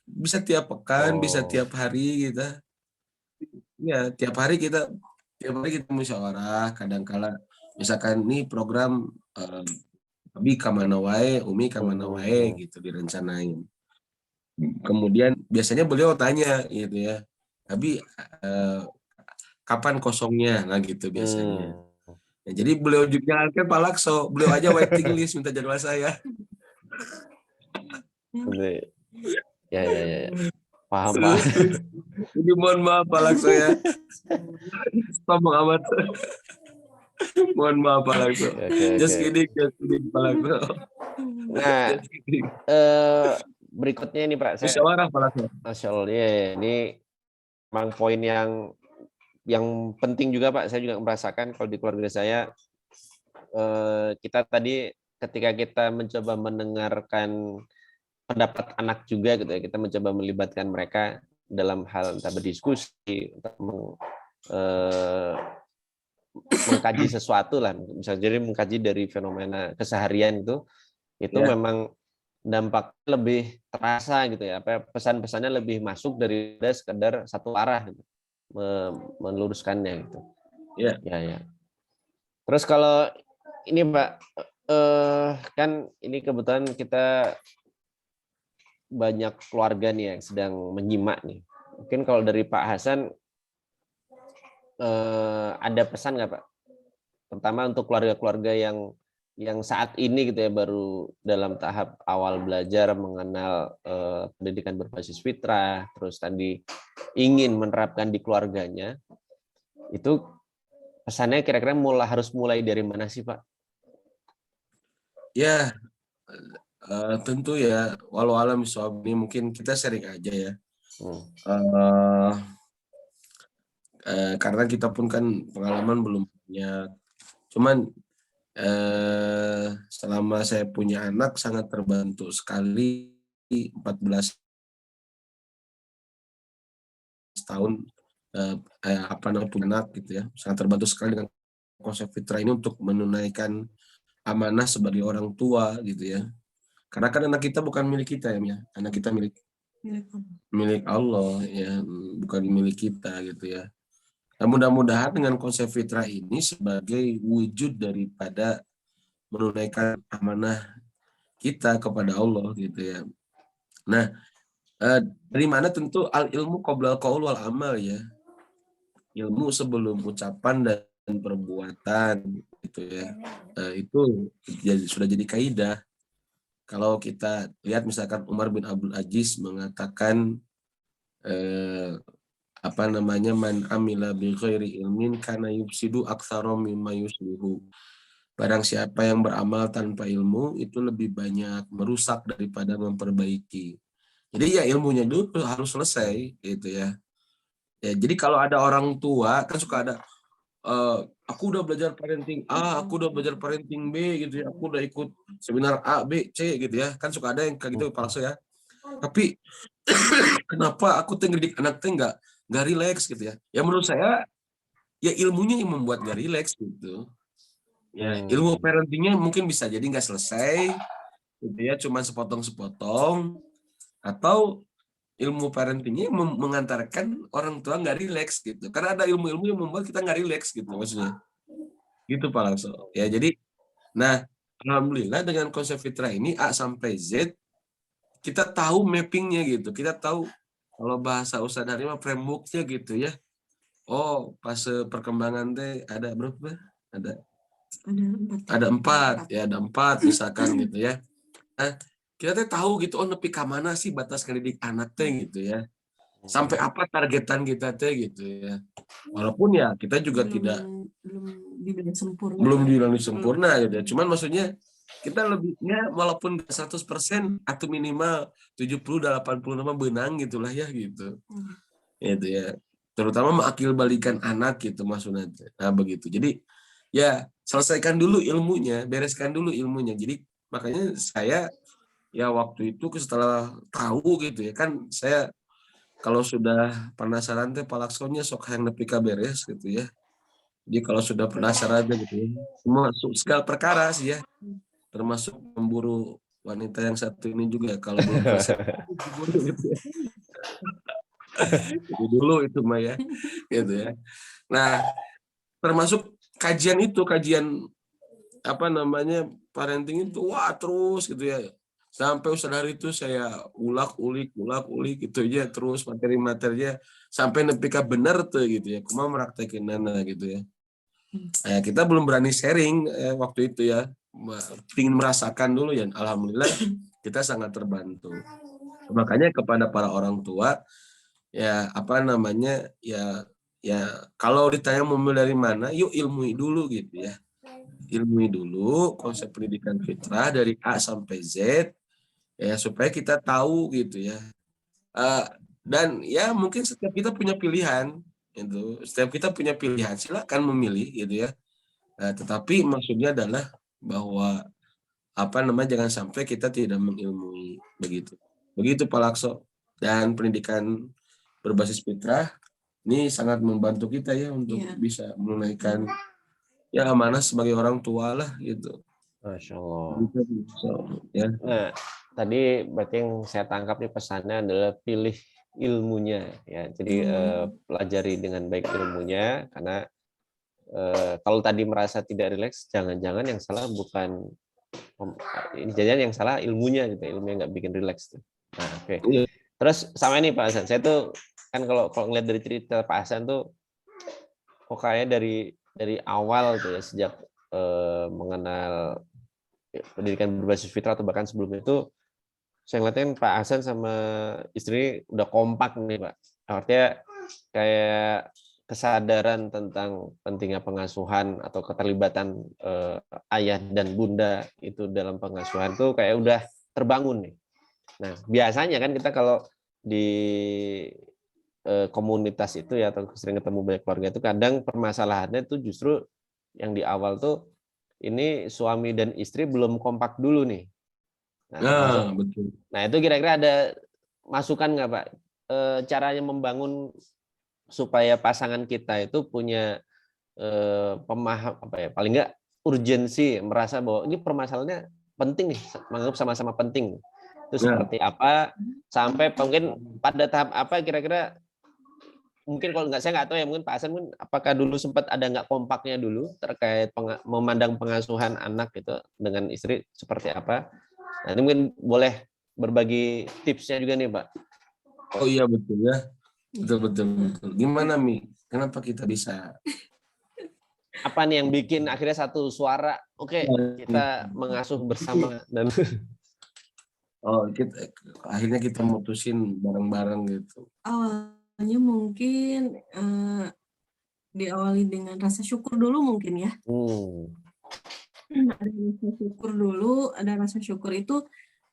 Bisa tiap pekan, bisa
Oh.
tiap hari kita. Ya, tiap hari kita musyawarah. Kadang-kala misalkan nih program Abi kamana wae, Umi kamana wae gitu direncanain. Kemudian biasanya beliau tanya gitu ya, Abi kapan kosongnya? Nah gitu biasanya. Nah, jadi beliau juga kan Pak Lakso, beliau aja waiting list minta jadwal saya.
Ya. Paham Pak.
Jadi mohon maaf Pak Lakso ya. Ngomong amat. Mohon maaf Pak Lakso.
Oke.
Just kidding Pak Lakso.
Nah, berikutnya ini Pak, saya
Musyawarah Pak Lakso.
Masya Allah, ya, ini memang poin yang penting juga Pak. Saya juga merasakan kalau di keluarga saya, kita tadi ketika kita mencoba mendengarkan pendapat anak juga gitu ya, kita mencoba melibatkan mereka dalam hal entah berdiskusi, entah mengkaji sesuatu lah, bisa jadi mengkaji dari fenomena keseharian itu memang dampak lebih terasa gitu ya, apa pesan-pesannya lebih masuk daripada sekedar satu arah gitu, meluruskannya gitu. Ya. Terus kalau ini Pak, kan ini kebetulan kita banyak keluarga nih yang sedang menyimak nih. Mungkin kalau dari Pak Hasan ada pesan nggak Pak? Terutama untuk keluarga-keluarga yang saat ini gitu ya baru dalam tahap awal belajar mengenal pendidikan berbasis fitrah, terus tadi ingin menerapkan di keluarganya, itu pesannya kira-kira harus mulai dari mana sih Pak?
Ya, tentu ya, walau alam bisawab ini mungkin kita sharing aja ya. Karena kita pun kan pengalaman belum banyak. Cuman selama saya punya anak sangat terbantu sekali 14 tahun punya anak gitu ya. Sangat terbantu sekali dengan konsep fitrah ini untuk menunaikan amanah sebagai orang tua gitu ya. Karena kan anak kita bukan milik kita ya, anak kita milik Allah ya, bukan milik kita gitu ya. Nah, mudah-mudahan dengan konsep fitrah ini sebagai wujud daripada menunaikan amanah kita kepada Allah gitu ya. Nah, dari mana tentu al ilmu qoblal qaul wal amal ya. Ilmu sebelum ucapan dan perbuatan gitu ya. Itu sudah jadi kaidah. Kalau kita lihat misalkan Umar bin Abdul Aziz mengatakan man amila bi ghairi ilmin kana yufsidu aktsara mimma yuslihu. Barang siapa yang beramal tanpa ilmu itu lebih banyak merusak daripada memperbaiki. Jadi ya ilmunya dulu harus selesai gitu ya. Ya, jadi kalau ada orang tua kan suka ada aku udah belajar parenting A, aku udah belajar parenting B gitu ya. Aku udah ikut seminar A, B, C gitu ya. Kan suka ada yang kayak gitu palsu ya. Tapi kenapa aku tuh ngedidik anak tuh nggak rileks gitu ya? Ya menurut saya ya ilmunya yang membuat nggak rileks gitu. Ya ilmu parentingnya mungkin bisa jadi nggak selesai gitu ya, cuma sepotong-sepotong, atau ilmu parentingnya mengantarkan orang tua nggak rileks gitu. Karena ada ilmu-ilmu yang membuat kita nggak rileks gitu maksudnya. Gitu Pak Lakso. Ya jadi, nah alhamdulillah dengan konsep fitrah ini A sampai Z kita tahu mappingnya gitu. Kita tahu kalau bahasa Ustadz Hari mah frameworknya gitu ya. Oh fase perkembangan teh ada berapa? Ada empat ya, ada empat misalkan gitu ya. Nah, kita teh tahu gitu, oh nepi ka mana sih batas ngedidik anak teh gitu ya. Sampai apa targetan kita teh gitu ya. Walaupun ya kita juga belum dibilang sempurna gitu ya. Cuman maksudnya kita lebihnya walaupun 100% atau minimal 70-80 nama benang gitulah ya gitu. Gitu ya. Terutama mengakil balikan anak gitu maksudnya. Nah begitu. Jadi ya selesaikan dulu ilmunya, bereskan dulu ilmunya. Jadi makanya saya ya waktu itu setelah tahu gitu ya kan, saya kalau sudah penasaran teh palaksonya sok yang nepi ka beres gitu ya. Jadi kalau sudah penasaran gitu ya, semua segala perkara sih ya, termasuk memburu wanita yang satu ini juga kalau belum selesai gitu ya. Itu dulu itu mah ya gitu ya. Nah, termasuk kajian itu, kajian apa namanya parenting itu wah terus gitu ya. Sampai Ustadz Hari itu saya ulak-ulik gitu aja terus materi-materinya sampai nepi ka bener tuh gitu ya. Kumaha meraktekin nana gitu ya. Nah, kita belum berani sharing waktu itu ya. Ingin merasakan dulu ya. Alhamdulillah kita sangat terbantu. Makanya kepada para orang tua ya apa namanya ya kalau ditanya mau mulai dari mana, yuk ilmui dulu gitu ya. Ilmui dulu konsep pendidikan fitrah dari A sampai Z ya supaya kita tahu gitu ya. Dan ya mungkin setiap kita punya pilihan itu. Setiap kita punya pilihan, silakan memilih gitu ya. Tetapi maksudnya adalah bahwa apa namanya jangan sampai kita tidak mengilmui begitu. Begitu Pak Lakso. Dan pendidikan berbasis fitrah ini sangat membantu kita ya untuk bisa menunaikan ya amanah sebagai orang tua lah gitu.
Masya Allah.
Ya.
Nah, tadi berarti yang saya tangkap nih pesannya adalah pilih ilmunya ya. Jadi pelajari dengan baik ilmunya karena kalau tadi merasa tidak rileks, jangan-jangan yang salah bukan ini, jangan yang salah ilmunya gitu, ilmunya nggak bikin rileks tuh. Nah, oke. Terus sama ini Pak Hasan, saya tuh kan kalau ngeliat dari cerita Pak Hasan tuh, kok kayaknya dari awal tuh ya sejak mengenal pendidikan berbasis fitrah atau bahkan sebelum itu, saya ngeliatin Pak Hasan sama istri udah kompak nih Pak. Artinya kayak kesadaran tentang pentingnya pengasuhan atau keterlibatan ayah dan bunda itu dalam pengasuhan tuh kayak udah terbangun nih. Nah, biasanya kan kita kalau di komunitas itu ya atau sering ketemu banyak keluarga itu kadang permasalahannya tuh justru yang di awal tuh ini suami dan istri belum kompak dulu nih. Nah,
betul.
Nah itu kira-kira ada masukan nggak Pak? Caranya membangun supaya pasangan kita itu punya pemaham apa ya? Paling nggak urgensi merasa bahwa ini permasalahannya penting nih, menganggap sama-sama penting. Itu seperti apa? Sampai mungkin pada tahap apa kira-kira? Mungkin kalau saya nggak tahu ya, mungkin Pak Hasan mungkin apakah dulu sempat ada nggak kompaknya dulu terkait memandang pengasuhan anak gitu dengan istri seperti apa? Nah, ini mungkin boleh berbagi tipsnya juga nih Pak.
Oh iya betul ya, betul. Gimana Mi? Kenapa kita bisa?
Apa nih yang bikin akhirnya satu suara? Oke, kita mengasuh bersama dan.
Akhirnya kita mutusin bareng-bareng gitu.
Awalnya mungkin diawali dengan rasa syukur dulu mungkin ya. Ada rasa syukur itu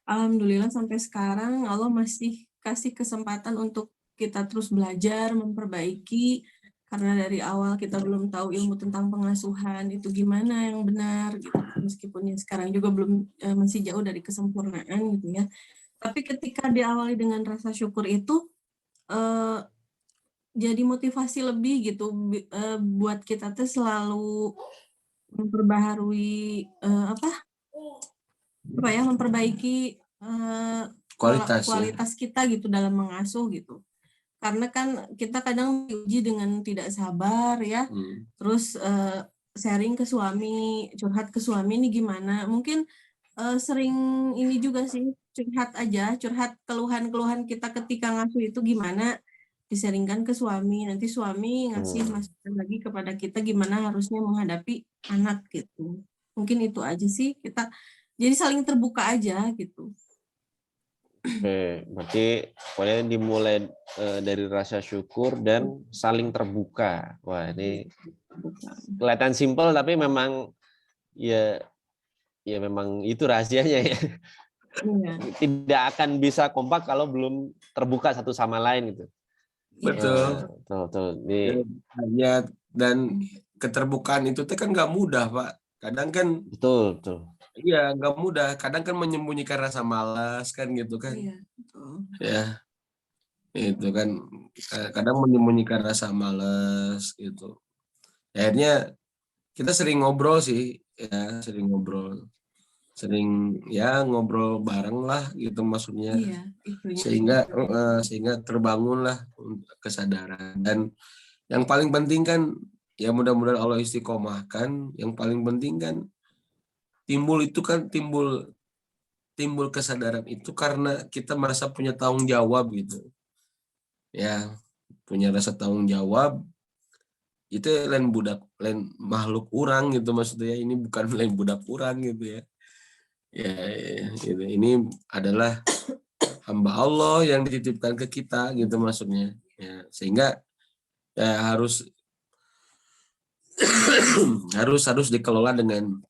alhamdulillah sampai sekarang Allah masih kasih kesempatan untuk kita terus belajar, memperbaiki, karena dari awal kita belum tahu ilmu tentang pengasuhan itu gimana yang benar gitu. Meskipun ya sekarang juga belum masih jauh dari kesempurnaan gitu ya. Tapi ketika diawali dengan rasa syukur itu jadi motivasi lebih gitu buat kita tuh selalu memperbaharui memperbaiki kualitas kita gitu dalam mengasuh gitu. Karena kan kita kadang diuji dengan tidak sabar ya, terus sharing ke suami, curhat ke suami ini gimana, mungkin sering ini juga sih, curhat keluhan-keluhan kita ketika ngasuh itu gimana, diseringkan ke suami, nanti suami ngasih masukan lagi kepada kita gimana harusnya menghadapi anak gitu. Mungkin itu aja sih, kita jadi saling terbuka aja gitu.
Oke, berarti pokoknya dimulai dari rasa syukur dan saling terbuka. Wah, ini kelihatan simpel tapi memang ya memang itu rahasianya ya.
Iya.
Tidak akan bisa kompak kalau belum terbuka satu sama lain gitu.
Betul.
Betul.
Ya, dan keterbukaan itu kan nggak mudah, Pak. Kadang kan
betul.
Iya, nggak mudah. Kadang kan menyembunyikan rasa malas kan gitu kan.
Iya, betul.
Ya, itu kan kadang menyembunyikan rasa malas gitu. Akhirnya kita sering ngobrol sih, ya sering ngobrol bareng lah gitu maksudnya.
Iya,
Sehingga terbangunlah kesadaran. Dan yang paling penting kan ya mudah-mudahan Allah istiqomahkan. Yang paling penting kan timbul kesadaran itu karena kita merasa punya tanggung jawab gitu. Ya, punya rasa tanggung jawab itu lain makhluk orang gitu maksudnya, ini bukan lain budak orang gitu ya. Ya, gitu. Ini adalah hamba Allah yang dititipkan ke kita gitu maksudnya. Ya, sehingga ya harus dikelola dengan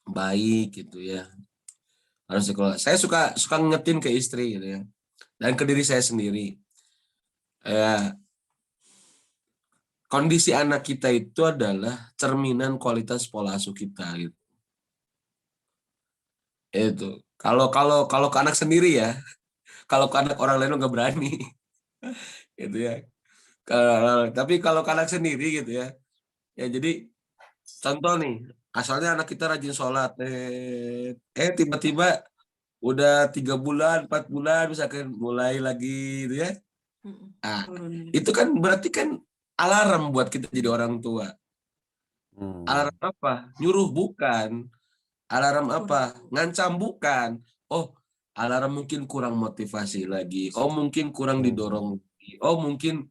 baik gitu ya. Harus dikelola. Saya suka ngingetin ke istri gitu ya. Dan ke diri saya sendiri. Kondisi anak kita itu adalah cerminan kualitas pola asuh kita gitu. Itu. Kalau ke anak sendiri ya, kalau ke anak orang lain nggak berani. Gitu ya. Tapi kalau ke anak sendiri gitu ya. Ya jadi contoh nih, asalnya anak kita rajin sholat, tiba-tiba udah 3 bulan, 4 bulan misalkan mulai lagi gitu ya. Nah, itu kan berarti kan alarm buat kita jadi orang tua. Alarm apa? Nyuruh bukan. Alarm apa? Ngancam bukan. Oh, alarm mungkin kurang motivasi lagi. Oh, mungkin kurang didorong lagi. Oh, mungkin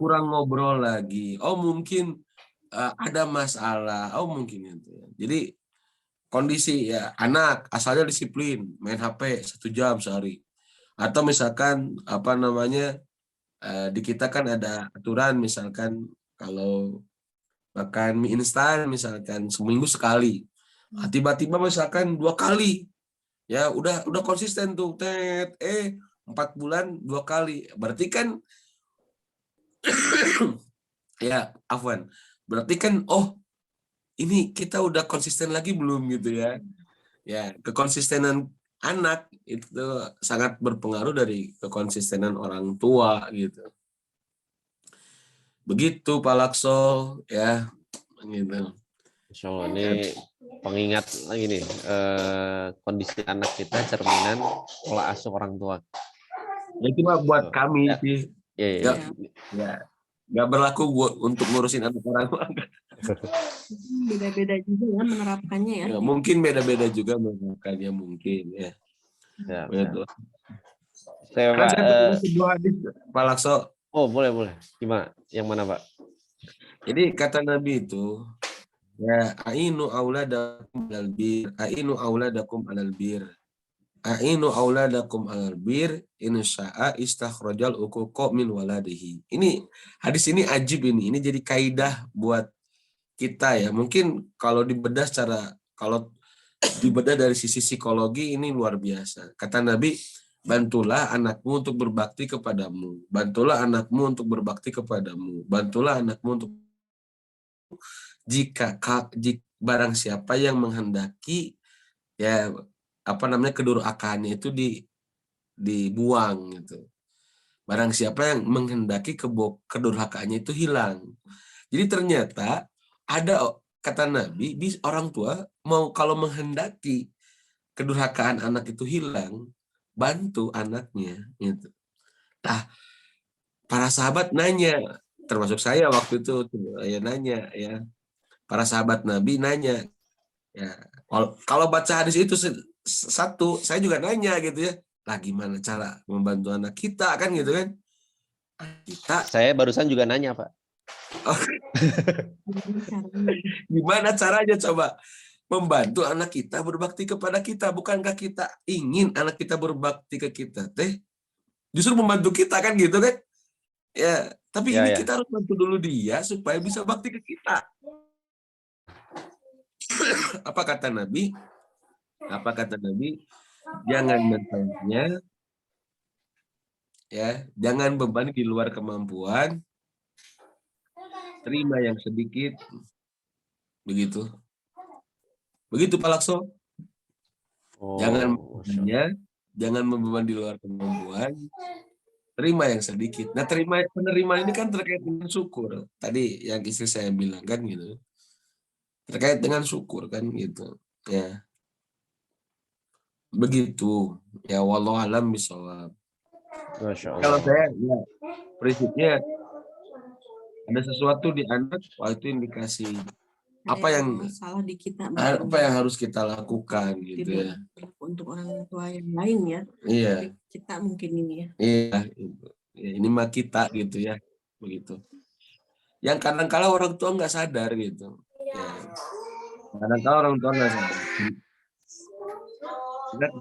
kurang ngobrol lagi. Oh, mungkin ada masalah. Oh, mungkin itu. Jadi kondisi ya anak asalnya disiplin, main HP 1 jam sehari. Atau misalkan di kita kan ada aturan misalkan kalau makan mie instan misalkan seminggu sekali. Nah, tiba-tiba misalkan 2 kali. Ya udah konsisten tuh. 4 bulan 2 kali. Berarti kan ya afwan. Berarti kan ini kita udah konsisten lagi belum gitu ya. Ya, kekonsistenan anak itu sangat berpengaruh dari kekonsistenan orang tua gitu. Begitu Pak Lakso ya gitu.
Insya Allah ini pengingat lagi nih, kondisi anak kita cerminan pola asuh orang tua.
Ya cuma buat kami sih.
Ya.
Nggak berlaku untuk ngurusin anak orang.
Beda-beda juga ya menerapkannya ya.
Ya mungkin beda-beda juga menerapkannya mungkin ya. Betul.
Saya
sebuah hadis Pak Lakso.
Oh boleh. Gimana? Yang mana Pak?
Jadi kata Nabi itu ya ainu auladakum alal bir, ainu auladakum alal bir. Ainu auladakum alal bir insya'a istakhrajal uquqa min waladihi. Ini hadis ini ajib ini jadi kaidah buat kita ya. Mungkin kalau dibedah dari sisi psikologi ini luar biasa. Kata Nabi, bantulah anakmu untuk berbakti kepadamu. Bantulah anakmu untuk berbakti kepadamu. Bantulah anakmu untuk jika barang siapa yang menghendaki ya kedurhakannya itu dibuang gitu. Barang siapa yang menghendaki kedurhakaannya itu hilang. Jadi ternyata ada kata Nabi, orang tua mau kalau menghendaki kedurhakaan anak itu hilang, bantu anaknya gitu. Nah, para sahabat nanya, termasuk saya waktu itu ya nanya ya. Para sahabat Nabi nanya, ya kalau baca hadis itu satu, saya juga nanya gitu ya. Lah gimana cara membantu anak kita kan gitu kan?
Saya barusan juga nanya, Pak.
Gimana caranya coba membantu anak kita berbakti kepada kita? Bukankah kita ingin anak kita berbakti ke kita teh? Justru membantu kita kan gitu kan? Ya, tapi ini kita harus bantu dulu dia supaya bisa bakti ke kita. Apa kata Nabi? Jangan mentangnya, ya, jangan beban di luar kemampuan, terima yang sedikit, begitu Pak Lakso. Jangan membeban di luar kemampuan, terima yang sedikit. Nah, penerimaan ini kan terkait dengan syukur. Tadi yang istri saya bilang kan gitu. Terkait dengan syukur kan gitu. Ya. Begitu. Ya wallahu alam bishawab. Kalau saya ya prinsipnya ada sesuatu di anak, itu indikasi apa yang
salah di kita,
apa yang harus kita lakukan gitu ya.
Untuk orang tua yang lain ya.
Iya.
Tapi kita mungkin ini ya.
Iya, ya, ini mah kita gitu ya, begitu. Yang kadang-kala orang tua nggak sadar gitu. Ya. Kadang-kala orang tua nggak sadar. Anak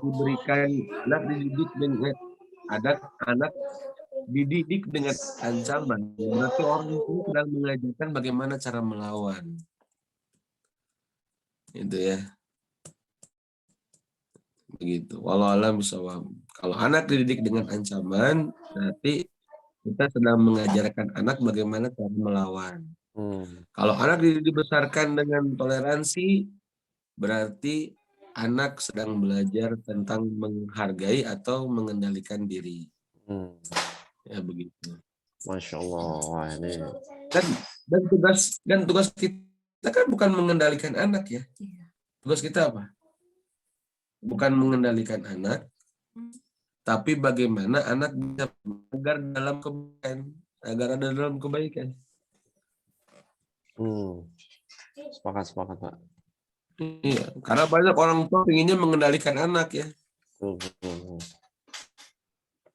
dididik dengan ancaman. Berarti orang itu sedang mengajarkan bagaimana cara melawan. Itu ya. Begitu. Walau alam bisawab. Kalau anak dididik dengan ancaman, berarti kita sedang mengajarkan anak bagaimana cara melawan. Kalau anak dibesarkan dengan toleransi, berarti anak sedang belajar tentang menghargai atau mengendalikan diri. Ya begitu.
Masya Allah. Ini.
Dan tugas kita kan bukan mengendalikan anak ya. Tugas kita apa? Bukan mengendalikan anak, tapi bagaimana anak bisa agar ada dalam kebaikan.
Sepakat Pak.
Iya, karena banyak orang tua inginnya mengendalikan anak ya.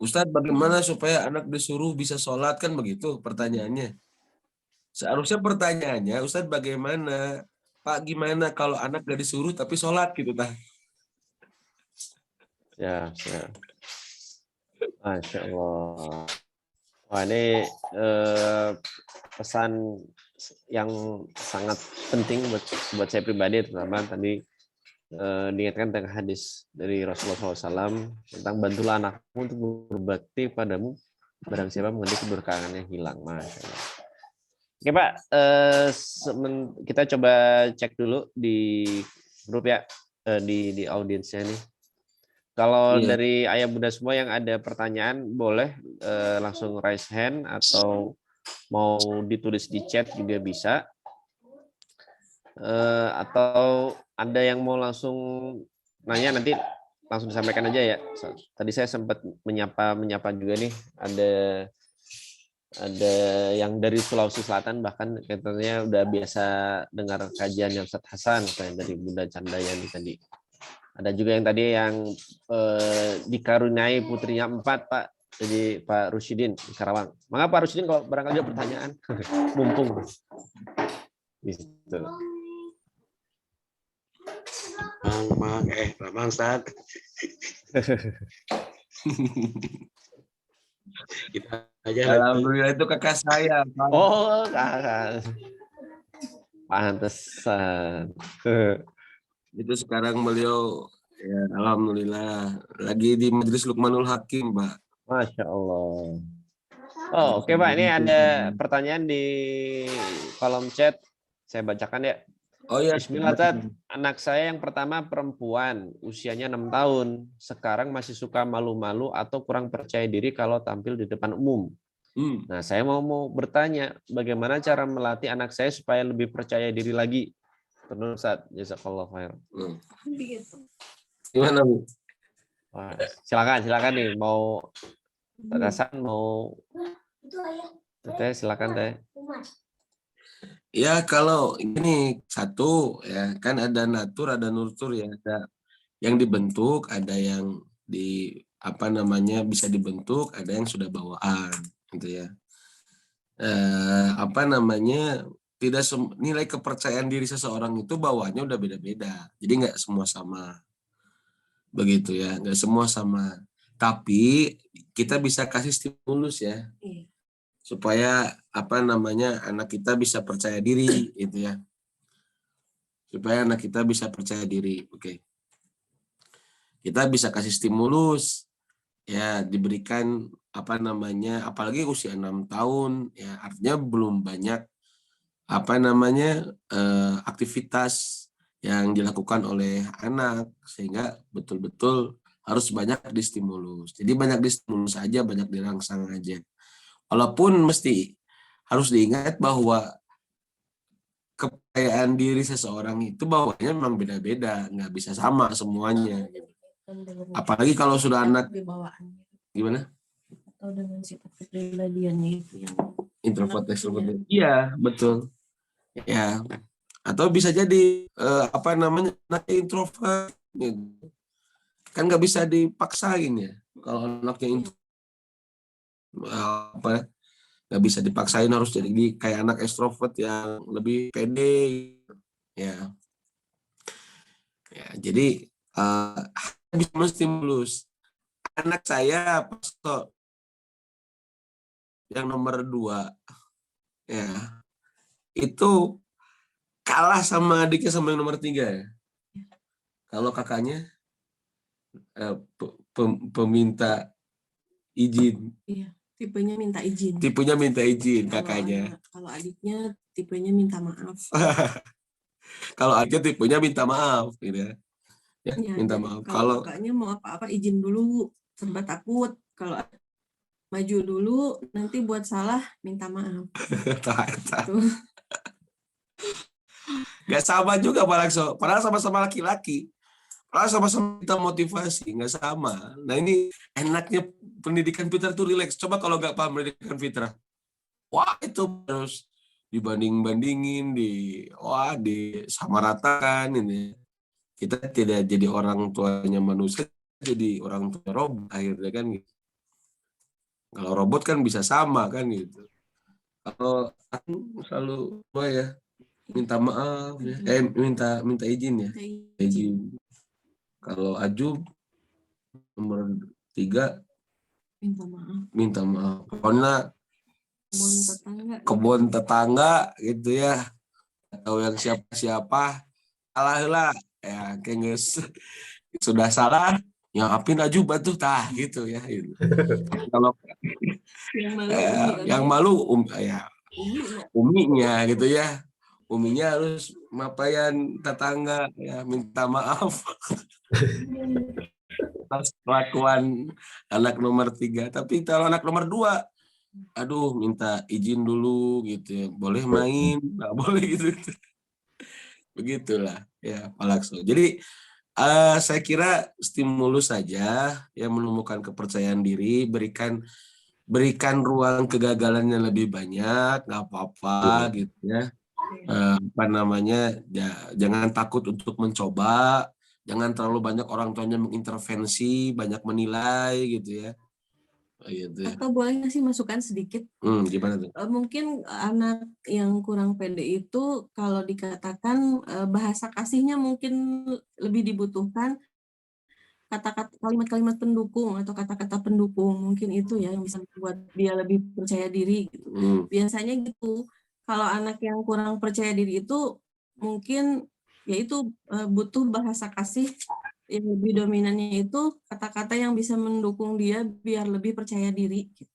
Ustadz, bagaimana supaya anak disuruh bisa sholat, kan begitu pertanyaannya. Seharusnya pertanyaannya, Ustadz bagaimana? Pak, gimana kalau anak gak disuruh tapi sholat gitu tah?
Ya. Masya Allah. Wah, ini pesan yang sangat penting buat saya pribadi, terutama tadi diingatkan tentang hadis dari Rasulullah SAW tentang bantulah anakmu untuk berbakti padamu, barang siapa menghentikan keberkahannya hilang. Masya Allah. Oke Pak, kita coba cek dulu di grup ya, di audiensnya nih. Kalau dari ayah bunda semua yang ada pertanyaan, boleh langsung raise hand atau mau ditulis di chat juga bisa. Atau ada yang mau langsung nanya, nanti langsung disampaikan aja ya. Tadi saya sempat menyapa juga nih, ada yang dari Sulawesi Selatan, bahkan katanya udah biasa dengar kajian yang Ustadz Hasan, kayak dari Bunda Candayani tadi. Ada juga yang tadi yang dikaruniai putrinya 4, Pak. Jadi Pak Rusyidin di Karawang. Maka Pak Rusyidin kalau barangkali ada pertanyaan, mumpung. Gitu.
Bang Ustaz. Kita aja.
Alhamdulillah itu kakak saya. Pak.
Oh, kakak. Pantesan.
Itu sekarang beliau Ya, alhamdulillah. Lagi di Majelis Lukmanul Hakim, Pak.
Masya Allah. Oh, oke Pak, ini ada pertanyaan di kolom chat. Saya bacakan ya.
Oh ya.
Bismillah, Tat. Anak saya yang pertama perempuan, usianya 6 tahun. Sekarang masih suka malu-malu atau kurang percaya diri kalau tampil di depan umum. Nah, saya mau bertanya, bagaimana cara melatih anak saya supaya lebih percaya diri lagi? Terus, Ustaz, jazakallah khair.
Gimana, Bu?
Wah, silakan nih, mau Hasan, mau Teh, silakan Teh.
Ya kalau ini satu ya kan ada natur ada nurtur ya, ada yang dibentuk, ada yang di apa namanya bisa dibentuk, ada yang sudah bawaan gitu ya. Apa namanya tidak nilai kepercayaan diri seseorang itu bawaannya udah beda-beda, jadi nggak semua sama begitu ya, nggak semua sama, tapi kita bisa kasih stimulus ya supaya apa namanya anak kita bisa percaya diri gitu ya, supaya anak kita bisa percaya diri. Oke, kita bisa kasih stimulus ya, diberikan apa namanya, apalagi usia 6 tahun ya, artinya belum banyak apa namanya aktivitas yang dilakukan oleh anak, sehingga betul-betul harus banyak distimulus. Jadi banyak distimulus aja, banyak dirangsang aja. Walaupun mesti harus diingat bahwa kepercayaan diri seseorang itu bawahnya memang beda-beda, nggak bisa sama semuanya. Apalagi kalau sudah anak gimana?
Atau dengan sifat kepribadiannya itu yang
Introvert, extrovert. Iya, betul. Ya. Atau bisa jadi apa namanya anaknya introvert gitu. Kan nggak bisa dipaksain ya. Kalau anaknya apa nggak bisa dipaksain harus jadi kayak anak extrovert yang lebih pede ya. Ya, jadi bisa menstimulus. Anak saya Pastor yang nomor 2 ya itu kalah sama adiknya sama yang nomor 3 ya. Kalau kakaknya peminta izin.
Iya, tipenya minta izin.
Tipenya minta izin kakaknya.
Kalau adiknya tipenya minta maaf.
Kalau adiknya tipenya minta maaf gitu ya. Ya, minta maaf.
Kalau kakaknya mau apa-apa izin dulu, serba takut. Kalau maju dulu, nanti buat salah minta maaf.
Gitu. Gak sama juga Pak Lakso. Padahal sama-sama laki-laki. Padahal sama-sama kita motivasi, nggak sama. Nah ini enaknya pendidikan fitrah itu rileks. Coba kalau nggak paham pendidikan fitrah, wah itu harus dibanding-bandingin, disamaratakan ini. Kita tidak jadi orang tuanya manusia, jadi orang tua robot akhirnya kan gitu. Kalau robot kan bisa sama kan gitu. Kalau aku selalu minta maaf ya. Minta izin ya. Izin. Kalau Aju nomor 3 minta maaf. Karena kebun tetangga gitu ya. Atau yang siapa-siapa salah lah ya, kenges sudah salah yang apin Aju batu tah gitu ya. Gitu. Kalau yang malu ya uminya gitu ya. Uminya harus mapayan tetangga ya, minta maaf atas kelakuan anak nomor 3. Tapi kalau anak nomor 2, aduh minta izin dulu gitu ya. Boleh main, nggak boleh gitu. Begitulah ya Pak Lakso. Jadi saya kira stimulus saja yang menumbuhkan kepercayaan diri, berikan ruang kegagalannya lebih banyak, nggak apa-apa gitu ya. Apa namanya, jangan takut untuk mencoba, jangan terlalu banyak orang tuanya mengintervensi, banyak menilai gitu ya. Gitu ya.
Atau boleh nggak sih masukan sedikit?
Gimana tuh?
Mungkin anak yang kurang pede itu kalau dikatakan bahasa kasihnya mungkin lebih dibutuhkan kata-kata kalimat-kalimat pendukung atau kata-kata pendukung, mungkin itu ya yang bisa membuat dia lebih percaya diri gitu. Biasanya gitu. Kalau anak yang kurang percaya diri itu mungkin ya itu butuh bahasa kasih yang lebih dominannya itu kata-kata yang bisa mendukung dia biar lebih percaya diri gitu.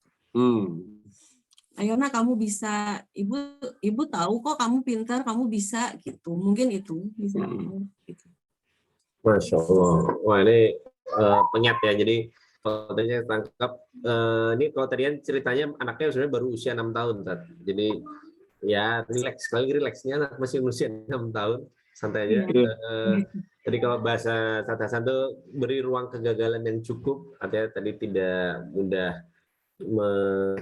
Ayo nak, kamu bisa, ibu tahu kok kamu pintar, kamu bisa gitu. Mungkin itu bisa. Gitu.
Masya Allah. Wah ini penyat ya. Jadi kalau tadi saya tangkap, ini kalau tadi ceritanya anaknya sebenarnya baru usia 6 tahun. Tat. Jadi ya relax, sekali relaxnya anak masih usia 6 tahun, santai aja. Jadi kalau bahasa Tatasan tuh beri ruang kegagalan yang cukup, artinya tadi tidak mudah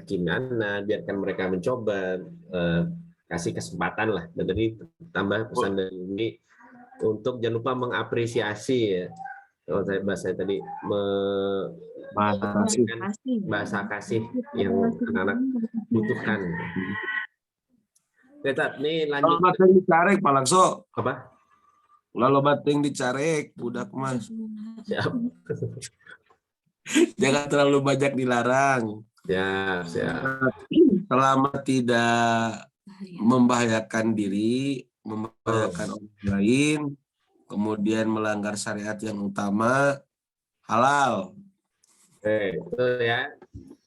gimana, biarkan mereka mencoba, kasih kesempatan lah. Dan tadi tambah pesan dari ini untuk jangan lupa mengapresiasi ya. Kalau saya bahasa tadi bahasa kasih yang anak-anak butuhkan. Tat, nih lanjut.
Kalau bateng dicarek, Pak Lakso.
Apa?
Lalu bateng dicarek, budak mas.
Siap.
Jangan terlalu banyak dilarang.
Siap.
Selama tidak membahayakan diri, membahayakan orang lain, kemudian melanggar syariat yang utama, halal.
Itu ya.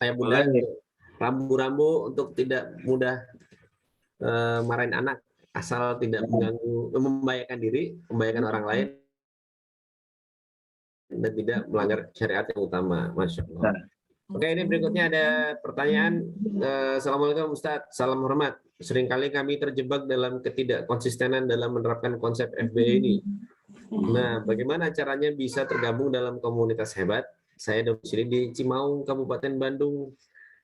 Kayak Bunda, rambu-rambu untuk tidak mudah marahin anak, asal tidak mengganggu, membahayakan diri, membahayakan orang lain, dan tidak melanggar syariat yang utama. Masya Allah. Oke, ini berikutnya ada pertanyaan. Assalamualaikum Ustadz, salam hormat. Seringkali kami terjebak dalam ketidakkonsistenan dalam menerapkan konsep FBA ini. Nah, bagaimana caranya bisa tergabung dalam komunitas hebat? Saya domisili di Cimaung, Kabupaten Bandung.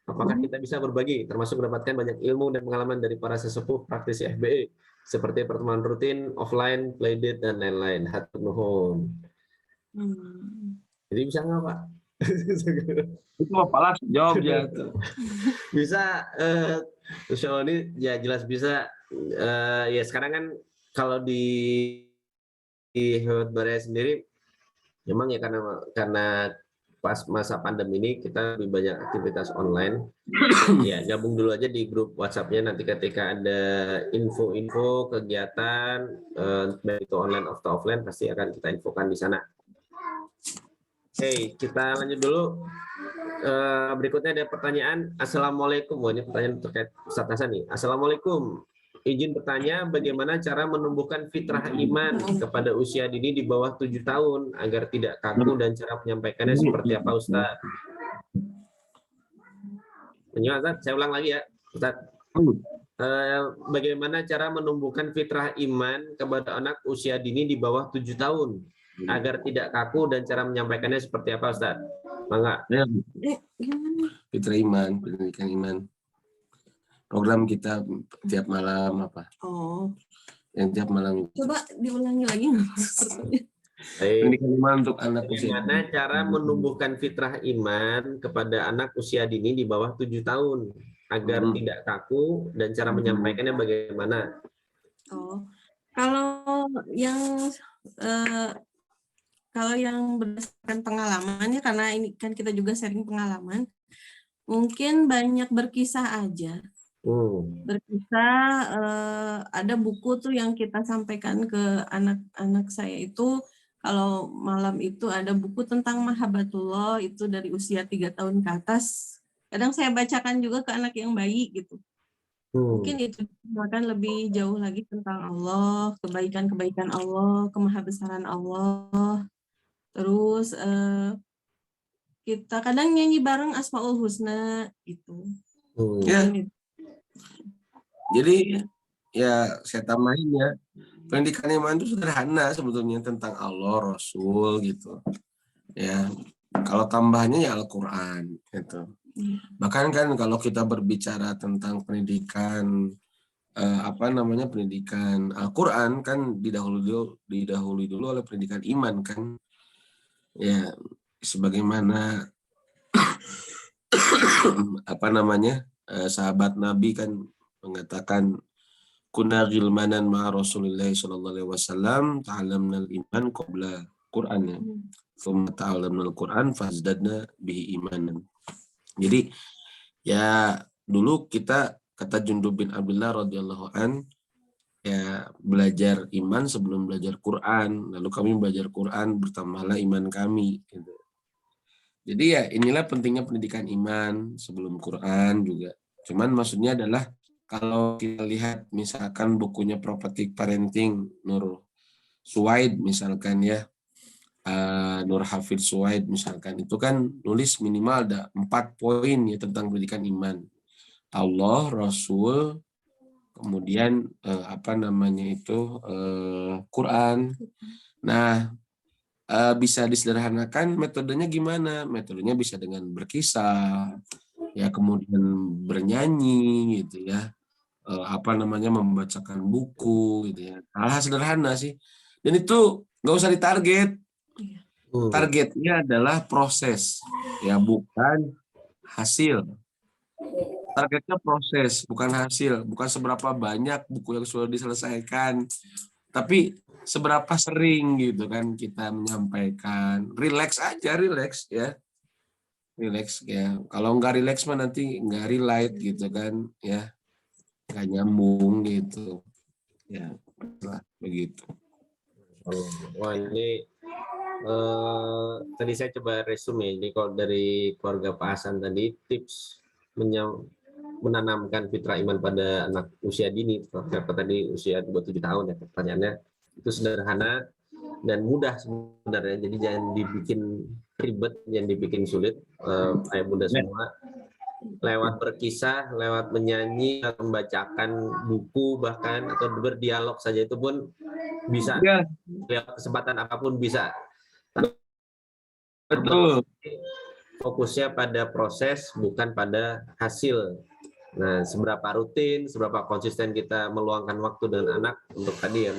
Apakah kita bisa berbagi, termasuk mendapatkan banyak ilmu dan pengalaman dari para sesepuh praktisi FBA, seperti pertemuan rutin, offline, playdate, dan lain-lain. Hatur nuhun. Jadi bisa nggak, Pak?
Itu Pak Laks jawab ya.
Bisa, Insya ini ya jelas bisa. Ya sekarang kan kalau di Hebat Baraya sendiri, memang ya karena pas masa pandemi ini kita lebih banyak aktivitas online. Ya gabung dulu aja di grup WhatsApp-nya, nanti ketika ada info-info kegiatan baik itu online atau offline pasti akan kita infokan di sana. Oke, kita lanjut dulu. Berikutnya ada pertanyaan. Assalamualaikum. Ini pertanyaan terkait Ustaz Hasan nih. Assalamualaikum. Izin bertanya, bagaimana cara menumbuhkan fitrah iman kepada usia dini di bawah 7 tahun agar tidak kaku, dan cara menyampaikannya seperti apa, Ustaz? Ustaz, saya ulang lagi ya, Ustaz. Bagaimana cara menumbuhkan fitrah iman kepada anak usia dini di bawah 7 tahun agar tidak kaku, dan cara menyampaikannya seperti apa, Ustaz? Mangga.
Fitrah iman, pendidikan iman. Program kita tiap malam apa? Yang tiap malam.
Coba diulangi lagi.
Pendidikan iman untuk anak usia.
Bagaimana cara menumbuhkan fitrah iman kepada anak usia dini di bawah 7 tahun agar tidak kaku, dan cara menyampaikannya bagaimana?
Kalau yang berdasarkan pengalamannya, karena ini kan kita juga sharing pengalaman, mungkin banyak berkisah aja. Berkisah, ada buku tuh yang kita sampaikan ke anak-anak saya itu, kalau malam itu ada buku tentang Mahabbatullah, itu dari usia 3 tahun ke atas. Kadang saya bacakan juga ke anak yang bayi gitu. Mungkin itu akan lebih jauh lagi tentang Allah, kebaikan-kebaikan Allah, kemahabesaran Allah. Terus kita kadang nyanyi bareng Asmaul Husna gitu.
Ya. Jadi ya saya tambahin ya, pendidikan iman itu sederhana sebetulnya, tentang Allah, Rasul gitu. Ya, kalau tambahannya ya Al-Quran gitu. Bahkan kan kalau kita berbicara tentang pendidikan pendidikan Al-Quran kan didahului dulu oleh pendidikan iman kan. Ya, sebagaimana sahabat Nabi kan mengatakan, kunna ghilmanan ma'a Rasulillah sallallahu alaihi wasallam, ta'allamna al-iman qabla Qur'an, thumma ta'allamna al-Qur'an fazdadna bihi imanan. Jadi ya dulu kita, kata Jundub bin Abdullah radhiyallahu an, ya belajar iman sebelum belajar Quran. Lalu kami belajar Quran, bertambahlah iman kami. Gitu. Jadi ya inilah pentingnya pendidikan iman sebelum Quran juga. Cuman maksudnya adalah kalau kita lihat misalkan bukunya Prophetic Parenting Nur Suwaid misalkan ya, Nur Hafidz Suwaid misalkan, itu kan nulis minimal ada 4 poin ya tentang pendidikan iman. Allah, Rasul, kemudian Quran. Nah, bisa disederhanakan metodenya gimana? Metodenya bisa dengan berkisah, ya kemudian bernyanyi gitu ya, membacakan buku gitu ya. Hal-hal sederhana sih. Dan itu nggak usah ditarget. Targetnya adalah proses, ya bukan hasil. Targetnya proses, bukan hasil. Bukan seberapa banyak buku yang sudah diselesaikan, tapi seberapa sering gitu kan kita menyampaikan. Relax aja, relax ya. Relax ya. Kalau nggak relax mah nanti nggak relate gitu kan ya. Nggak nyambung gitu. Ya, begitu.
Wah, ini tadi saya coba resume. Jadi kalau dari keluarga Pak Hasan tadi, tips menanamkan fitrah iman pada anak usia dini, berapa tadi usia 27 tahun ya, pertanyaannya itu sederhana dan mudah sebenarnya. Jadi jangan dibikin ribet, jangan dibikin sulit, ayah bunda semua. Lewat berkisah, lewat menyanyi, membacakan buku bahkan, atau berdialog saja itu pun bisa. Lewat kesempatan apapun bisa.
Betul.
Fokusnya pada proses, bukan pada hasil. Nah, seberapa rutin, seberapa konsisten kita meluangkan waktu dengan anak untuk tadi ya,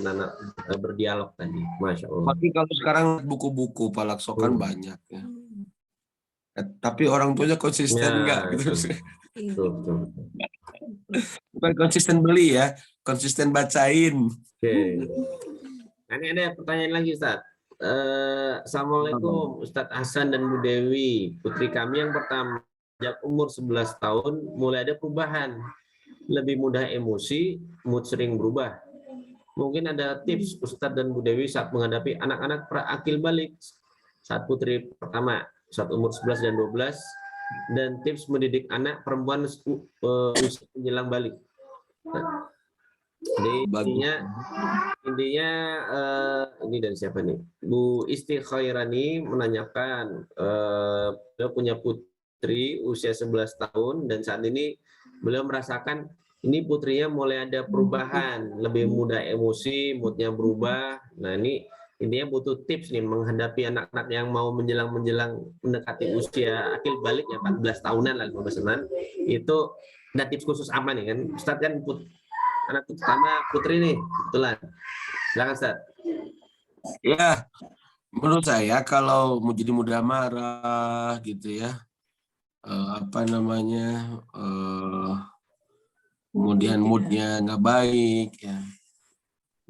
berdialog tadi. Masya Allah.
Tapi kalau sekarang buku-buku Pak Lakso kan banyak ya. Tapi orang tuanya konsisten enggak gitu.
Betul.
Bukan konsisten beli ya, konsisten bacain.
Oke. Nah, ini ada pertanyaan lagi, Ustaz. Assalamualaikum Ustadz Hasan dan Bu Dewi. Putri kami yang pertama, sejak umur 11 tahun mulai ada perubahan. Lebih mudah emosi, mood sering berubah. Mungkin ada tips Ustadz dan Bu Dewi saat menghadapi anak-anak pra-akil balik saat putri pertama, saat umur 11 dan 12, dan tips mendidik anak perempuan usia menjelang balik. Jadi intinya ini dari siapa nih? Bu Isti Khairani menanyakan, beliau punya putri usia 11 tahun dan saat ini beliau merasakan ini putrinya mulai ada perubahan, lebih mudah emosi, moodnya berubah. Nah, ini intinya butuh tips nih menghadapi anak-anak yang mau menjelang mendekati usia akil balik ya, 14 tahunan lah, 15 tahunan. Itu ada tips khusus apa nih kan? Ustadz kan anak pertama putri nih, kebetulan. Silakan Ustaz.
Ya, menurut saya kalau mau jadi mudah marah gitu ya, kemudian moodnya nggak baik ya.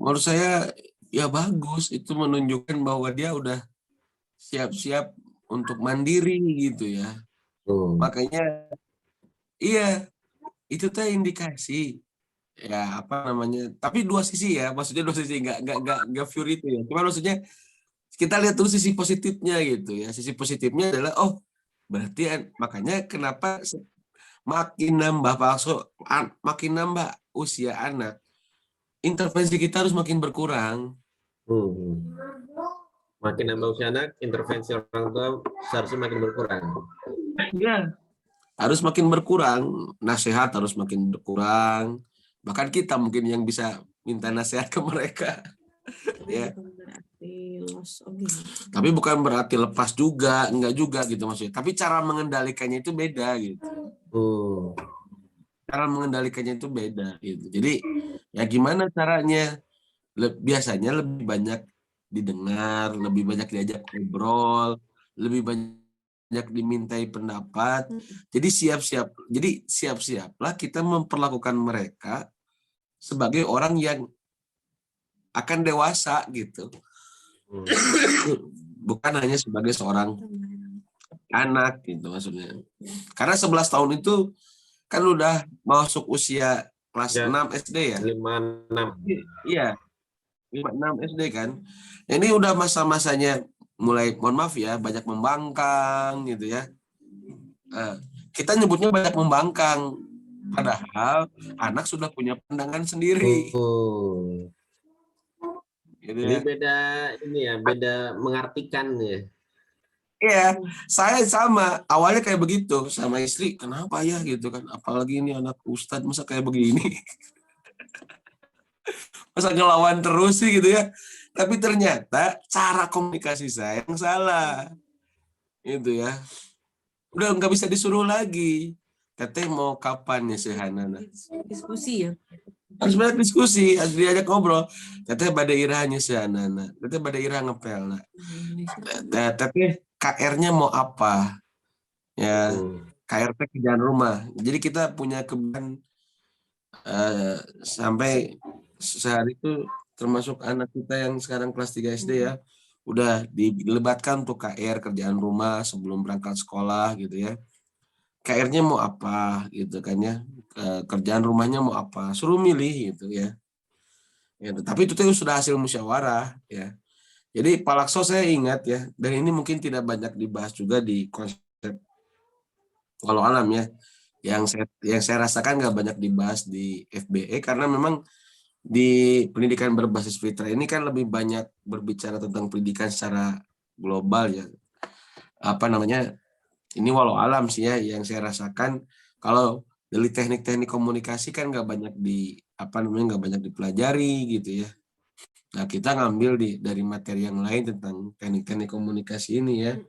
Menurut saya ya bagus, itu menunjukkan bahwa dia udah siap-siap untuk mandiri gitu ya. Makanya iya, itu teh indikasi. Ya tapi dua sisi ya, maksudnya dua sisi, nggak pure itu ya, cuma maksudnya kita lihat dulu sisi positifnya gitu ya. Sisi positifnya adalah berarti makanya kenapa makin nambah makin nambah usia anak, intervensi kita harus makin berkurang.
Makin nambah usia anak, intervensi orang tua seharusnya makin berkurang.
Ya, harus makin berkurang, nasihat harus makin berkurang. Bahkan kita mungkin yang bisa minta nasihat ke mereka. Ya. Tapi bukan berarti lepas juga, enggak juga gitu maksudnya. Tapi cara mengendalikannya itu beda gitu. Cara mengendalikannya itu beda gitu. Jadi ya gimana caranya? Biasanya lebih banyak didengar, lebih banyak diajak ngobrol, lebih banyak dimintai pendapat. Jadi siap-siaplah kita memperlakukan mereka sebagai orang yang akan dewasa gitu. Bukan hanya sebagai seorang anak gitu maksudnya. Karena 11 tahun itu kan udah masuk usia kelas
Ya.
6 SD ya.
5-6.
Iya, 5-6 SD kan. Ini udah masa-masanya mulai, mohon maaf ya, banyak membangkang gitu ya. Kita nyebutnya banyak membangkang, padahal anak sudah punya pandangan sendiri.
Oh.
Gitu
Jadi
ya.
beda ini ya, beda mengartikan ya.
Iya, saya sama. Awalnya kayak begitu sama istri. Kenapa ya gitu kan? Apalagi ini anak ustadz masa kayak begini. Masa ngelawan terus sih gitu ya. Tapi ternyata cara komunikasi saya yang salah. Itu ya. Udah nggak bisa disuruh lagi. Teteh mau kapan ya si Hanana?
Diskusi ya.
Harus banyak diskusi, harus diajak ngobrol. Teteh badai irahnya si Hanana. Teteh badai irah ngepel. Nah. Teteh KR-nya mau apa? Ya, KRT kerjaan rumah. Jadi kita punya kebiasaan sampai sehari itu, termasuk anak kita yang sekarang kelas 3 SD ya, udah dilibatkan untuk KR kerjaan rumah sebelum berangkat sekolah gitu ya. KR-nya mau apa gitu kan ya, kerjaan rumahnya mau apa, suruh milih gitu ya. Tapi itu tuh sudah hasil musyawarah ya. Jadi Pak Lakso saya ingat ya, dan ini mungkin tidak banyak dibahas juga di konsep walau alam ya, yang saya rasakan nggak banyak dibahas di FBE karena memang di pendidikan berbasis fitrah ini kan lebih banyak berbicara tentang pendidikan secara global ya. Apa namanya? Ini walau alam sih ya yang saya rasakan. Kalau dari teknik-teknik komunikasi kan nggak banyak nggak banyak dipelajari gitu ya. Nah, kita ngambil dari materi yang lain tentang teknik-teknik komunikasi ini ya.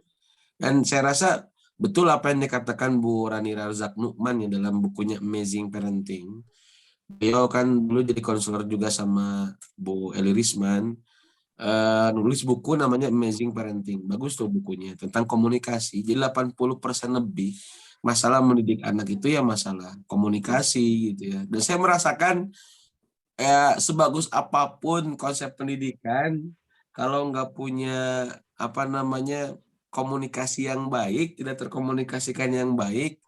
Dan saya rasa betul apa yang dikatakan Bu Rani Razak Nukman ya dalam bukunya Amazing Parenting. Beliau kan dulu jadi konselor juga sama Bu Eli Risman. Nulis buku namanya Amazing Parenting. Bagus tuh bukunya tentang komunikasi. Jadi 80% lebih masalah mendidik anak itu ya masalah komunikasi gitu ya. Dan saya merasakan sebagus apapun konsep pendidikan, kalau nggak punya komunikasi yang baik, tidak terkomunikasikan yang baik,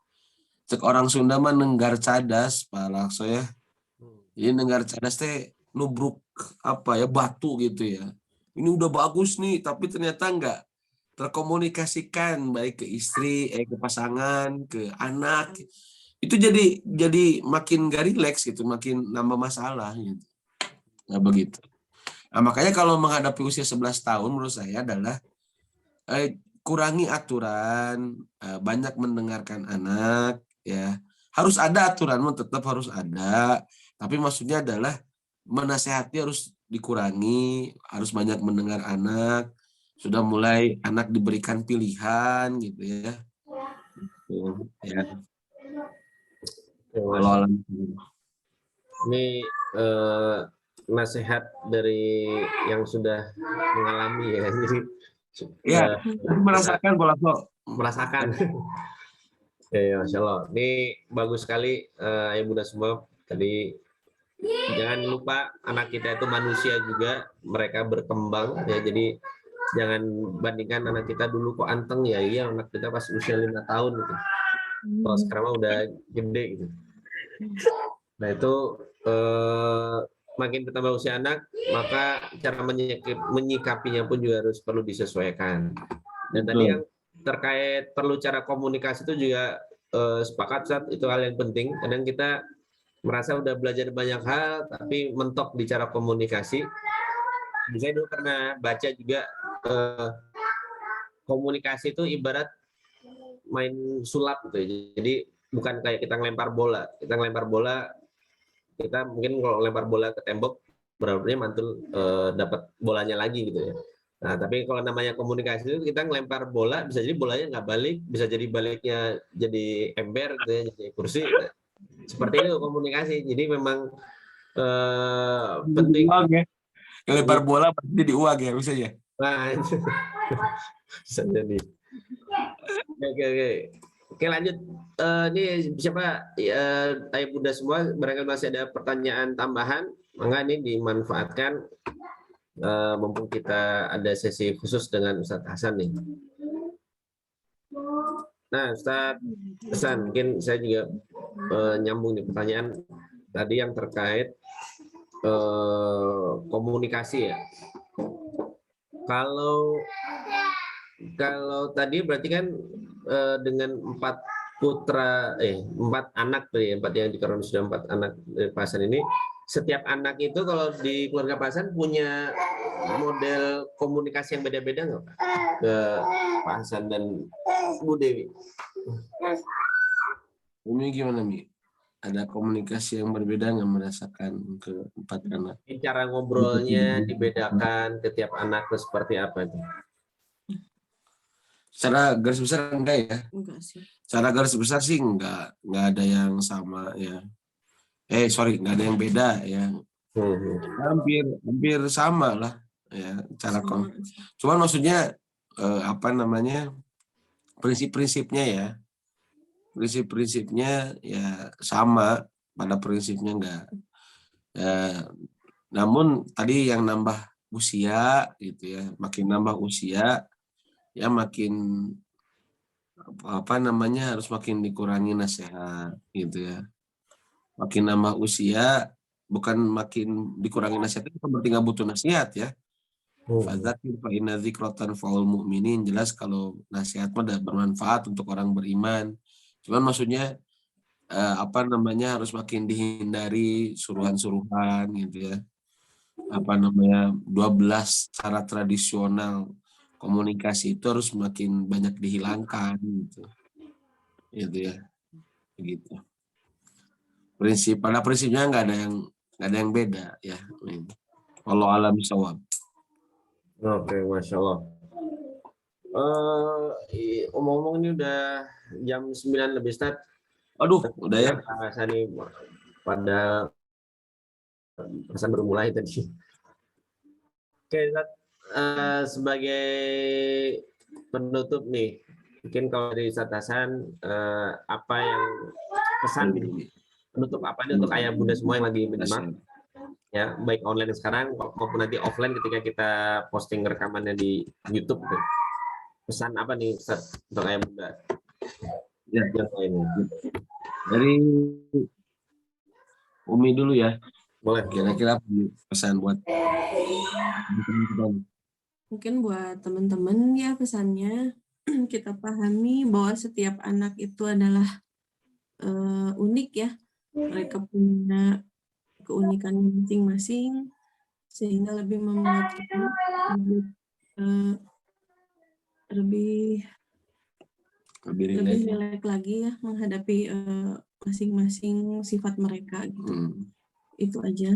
cek orang Sunda mah nenggar cadas, Pak Lakso ya. Jadi nenggar cadas teh nubruk batu gitu ya. Ini udah bagus nih, tapi ternyata nggak terkomunikasikan baik ke istri, ke pasangan, ke anak. Itu jadi makin gak rileks gitu, makin nambah masalah gitu. Nah begitu. Nah, makanya kalau menghadapi usia 11 tahun menurut saya adalah kurangi aturan, banyak mendengarkan anak ya. Harus ada aturan, tetap harus ada, tapi maksudnya adalah menasehati harus dikurangi, harus banyak mendengar anak, sudah mulai anak diberikan pilihan gitu ya. Ya. Kalau
ini nasihat dari yang sudah mengalami ya. Jadi
ya, merasakan bola
merasakan. Ya, Masya Allah. Ini bagus sekali ya Bunda semua. Tadi jangan lupa anak kita itu manusia juga, mereka berkembang ya. Jadi jangan bandingkan anak kita dulu kok anteng ya, iya anak kita pas usia 5 tahun gitu. Kalau sekarang mah udah gede gitu. Nah itu makin bertambah usia anak, maka cara menyikapinya pun juga harus perlu disesuaikan. Dan tadi yang terkait perlu cara komunikasi itu juga sepakat Ustaz, itu hal yang penting. Kadang kita merasa udah belajar banyak hal, tapi mentok di cara komunikasi. Saya dulu pernah baca juga komunikasi itu ibarat main sulap gitu ya. Jadi bukan kayak kita ngelempar bola. Kita ngelempar bola, kita mungkin kalau lempar bola ke tembok, berarti mantul dapat bolanya lagi gitu ya. Nah, tapi kalau namanya komunikasi itu kita ngelempar bola, bisa jadi bolanya nggak balik, bisa jadi baliknya jadi ember, gitu ya, jadi kursi. Nah, seperti itu komunikasi. Jadi memang penting.
Ya. Lempar bola pasti di uang ya, bisa ya.
Nah, bisa jadi. Oke, lanjut. Ini siapa? Ayah Bunda semua, barangkali masih ada pertanyaan tambahan, maka ini dimanfaatkan. Mumpung kita ada sesi khusus dengan Ustadz Hasan nih. Nah, Ustadz Hasan, mungkin saya juga nyambung nih pertanyaan. tadi yang terkait komunikasi ya. Kalau tadi berarti kan dengan 4 anak tuh ya, 4 yang dikaruniai sudah 4 anak Pak Hasan ini, setiap anak itu kalau di keluarga Pak Hasan punya model komunikasi yang beda-beda nggak Pak? Ke Pak Hasan dan Bu Dewi.
Umi gimana Mi? Ada komunikasi yang berbeda nggak merasakan ke 4 anak?
Cara ngobrolnya dibedakan ke tiap anak itu seperti apa itu?
Secara garis besar enggak ya?
Enggak sih.
Secara garis besar sih enggak ada yang sama ya. Enggak ada yang beda ya. Hampir sama lah ya cara cuman maksudnya prinsip-prinsipnya ya sama, pada prinsipnya enggak. Namun tadi yang nambah usia gitu ya, makin nambah usia ya makin harus makin dikurangi nasihat gitu ya. Makin nambah usia bukan makin dikurangi nasihat itu berarti nggak butuh nasihat ya. Fadzakir fa inna dzikratan faul mu'minin, jelas kalau nasihat mah bermanfaat untuk orang beriman. Cuman maksudnya harus makin dihindari suruhan-suruhan gitu ya. 12 cara tradisional komunikasi itu harus makin banyak dihilangkan gitu. Gitu ya. Begitu. Pada prinsipnya nggak ada yang beda ya. Wallahu a'lam bishawab.
Oke, Masya Allah. Omong-omong ini udah jam 9 lebih start.
Aduh, udah ya.
Pak Hasan ini pada Hasan baru mulai tadi. Oke, sebagai penutup nih, mungkin kalau dari Ustadz Hasan, apa yang pesan penutup apa nih untuk ayah bunda semua yang lagi menyimak, ya baik online sekarang maupun nanti offline ketika kita posting rekamannya di YouTube, gitu. Pesan apa nih Ustadz untuk ayah bunda?
Ya, yang lainnya. Dari Umi dulu ya.
Boleh.
Kira-kira pesan buat
Mungkin buat teman-teman ya pesannya kita pahami bahwa setiap anak itu adalah unik ya. Mereka punya keunikannya masing-masing sehingga lebih membuat kita lebih rileks lagi ya menghadapi masing-masing sifat mereka gitu. Itu aja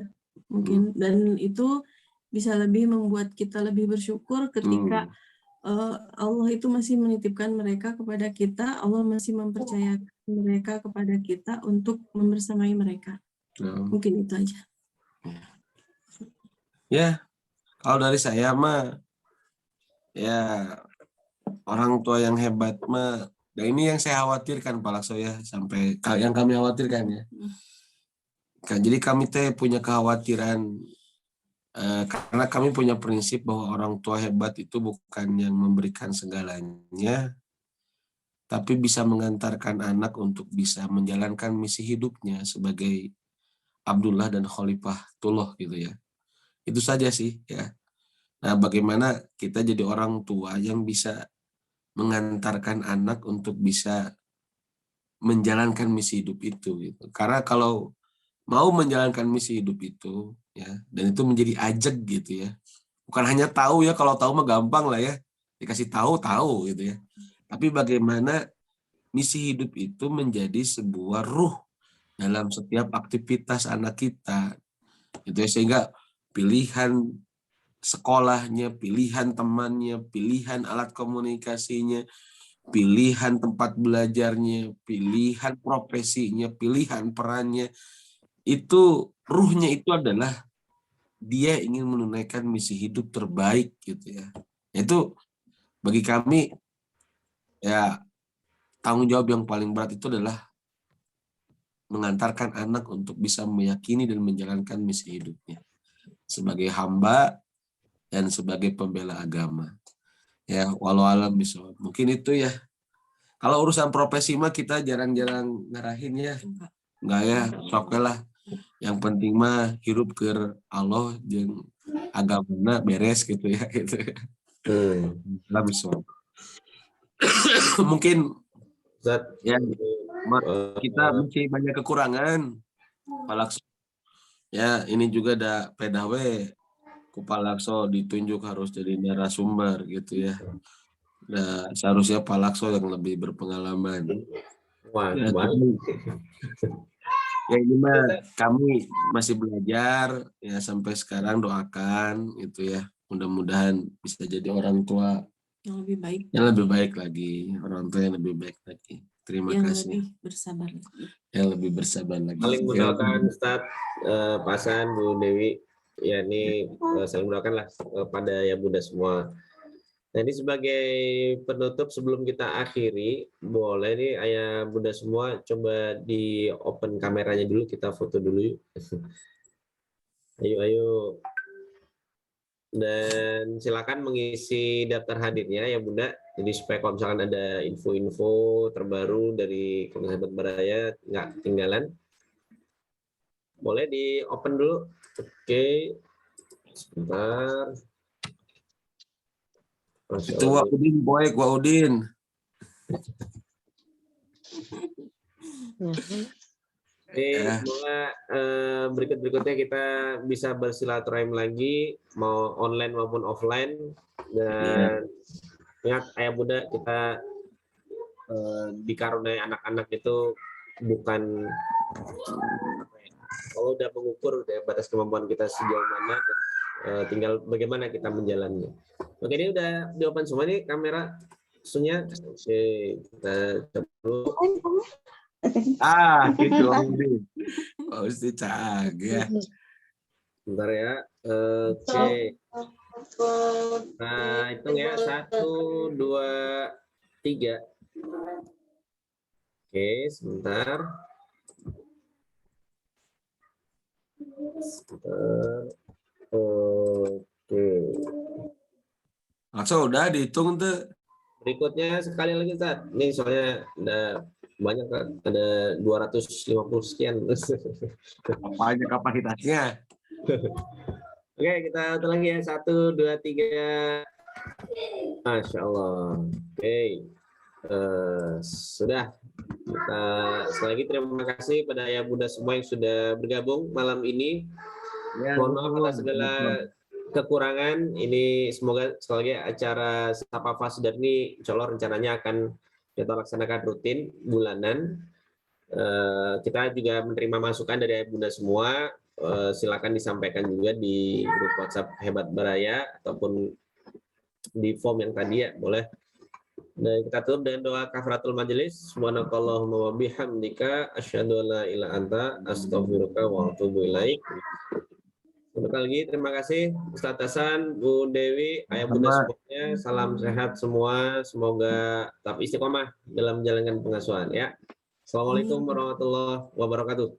mungkin, dan itu bisa lebih membuat kita lebih bersyukur ketika Allah itu masih menitipkan mereka kepada kita, Allah masih mempercayakan mereka kepada kita untuk membersamai mereka. Mungkin itu aja.
Ya, kalau dari saya mah ya orang tua yang hebat mah, dan ini yang saya khawatirkan Pak Lakso ya, sampai yang kami khawatirkan ya. Jadi kami punya kekhawatiran karena kami punya prinsip bahwa orang tua hebat itu bukan yang memberikan segalanya, tapi bisa mengantarkan anak untuk bisa menjalankan misi hidupnya sebagai Abdullah dan Khalifatullah gitu ya. Itu saja sih ya. Nah, bagaimana kita jadi orang tua yang bisa mengantarkan anak untuk bisa menjalankan misi hidup itu gitu. Karena kalau mau menjalankan misi hidup itu ya, dan itu menjadi ajeg gitu ya. Bukan hanya tahu ya, kalau tahu mah gampang lah ya. Dikasih tahu gitu ya. Tapi bagaimana misi hidup itu menjadi sebuah ruh dalam setiap aktivitas anak kita. Gitu ya, sehingga pilihan sekolahnya, pilihan temannya, pilihan alat komunikasinya, pilihan tempat belajarnya, pilihan profesinya, pilihan perannya, itu ruhnya itu adalah dia ingin menunaikan misi hidup terbaik gitu ya. Itu bagi kami ya tanggung jawab yang paling berat itu adalah mengantarkan anak untuk bisa meyakini dan menjalankan misi hidupnya sebagai hamba dan sebagai pembela agama. Ya, walau alam bisa. Mungkin itu ya. Kalau urusan profesi mah kita jarang-jarang ngarahin ya. Enggak ya, sok lah. Yang penting mah hirup ke Allah jeung agamana beres gitu ya gitu. Langsung. Mungkin
Ustaz,
ya kita masih banyak kekurangan Pak Lakso. Ya ini juga ada PDW ku Pak Lakso ditunjuk harus jadi narasumber gitu ya. Nah, seharusnya Pak Lakso yang lebih berpengalaman.
wah,
Ya,
baik.
tapi, ya ini mah kami masih belajar ya sampai sekarang, doakan gitu ya. Mudah-mudahan bisa jadi orang tua
Yang lebih baik,
yang lebih baik lagi, orang tua yang lebih baik lagi. Terima
yang
kasih.
lebih bersabar lagi.
Yang lebih bersabar lagi.
Saling mendoakan Ustaz, Pak Hasan, Bu Dewi, ya ini saling mendoakan lah pada ya Bunda semua. Nah ini sebagai penutup sebelum kita akhiri, boleh nih ayah Bunda semua coba di open kameranya dulu, kita foto dulu yuk. Ayo. Dan silakan mengisi daftar hadirnya ya Bunda. Jadi supaya kalau misalkan ada info-info terbaru dari Kementerian Hebat Baraya nggak ketinggalan. Boleh di open dulu. Oke. Sebentar.
Itu Wak Udin, boy, Wak Udin.
Oke, semoga berikut-berikutnya kita bisa bersilaturahim lagi, mau online maupun offline. Dan ingat ayah Bunda, kita dikaruniai anak-anak itu bukan kalau udah mengukur udah batas kemampuan kita sejauh mana dan tinggal bagaimana kita menjalannya. Oke, ini udah di open semua nih kamera sunya. Oke, kita coba dulu.
Gitu Udin. Oh, si Caga.
Bentar ya. Oke. Nah, hitung ya. 1, 2, 3. Oke, sebentar. Oke.
Langsung udah dihitung tuh.
Berikutnya sekali lagi, Ustaz. Ini soalnya ada banyak, kan? Ada 250 sekian.
Apa aja kapasitasnya?
Oke, kita ulang lagi ya. 1, 2, 3. Masya Allah. Oke. Sudah. Sekali lagi terima kasih pada ayah bunda semua yang sudah bergabung malam ini. Mohon maaf atas segala kekurangan. Ini semoga sekali lagi acara Sapa Fasdar ini insya Allah rencananya akan kita laksanakan rutin bulanan. Kita juga menerima masukan dari ayah bunda semua. Silakan disampaikan juga di grup WhatsApp Hebat Baraya ataupun di form yang tadi ya, boleh. Dan kita tutup dengan doa kafaratul majelis. Subhanakallahumma wa bihamdika asyhadu an la ilaha anta astaghfiruka wa atubu ilaik. Sekali lagi terima kasih Ustaz Hasan, Bu Dewi, ayah bunda semuanya. Salam sehat semua. Semoga tetap istiqomah dalam menjalankan pengasuhan ya. Assalamualaikum warahmatullahi wabarakatuh.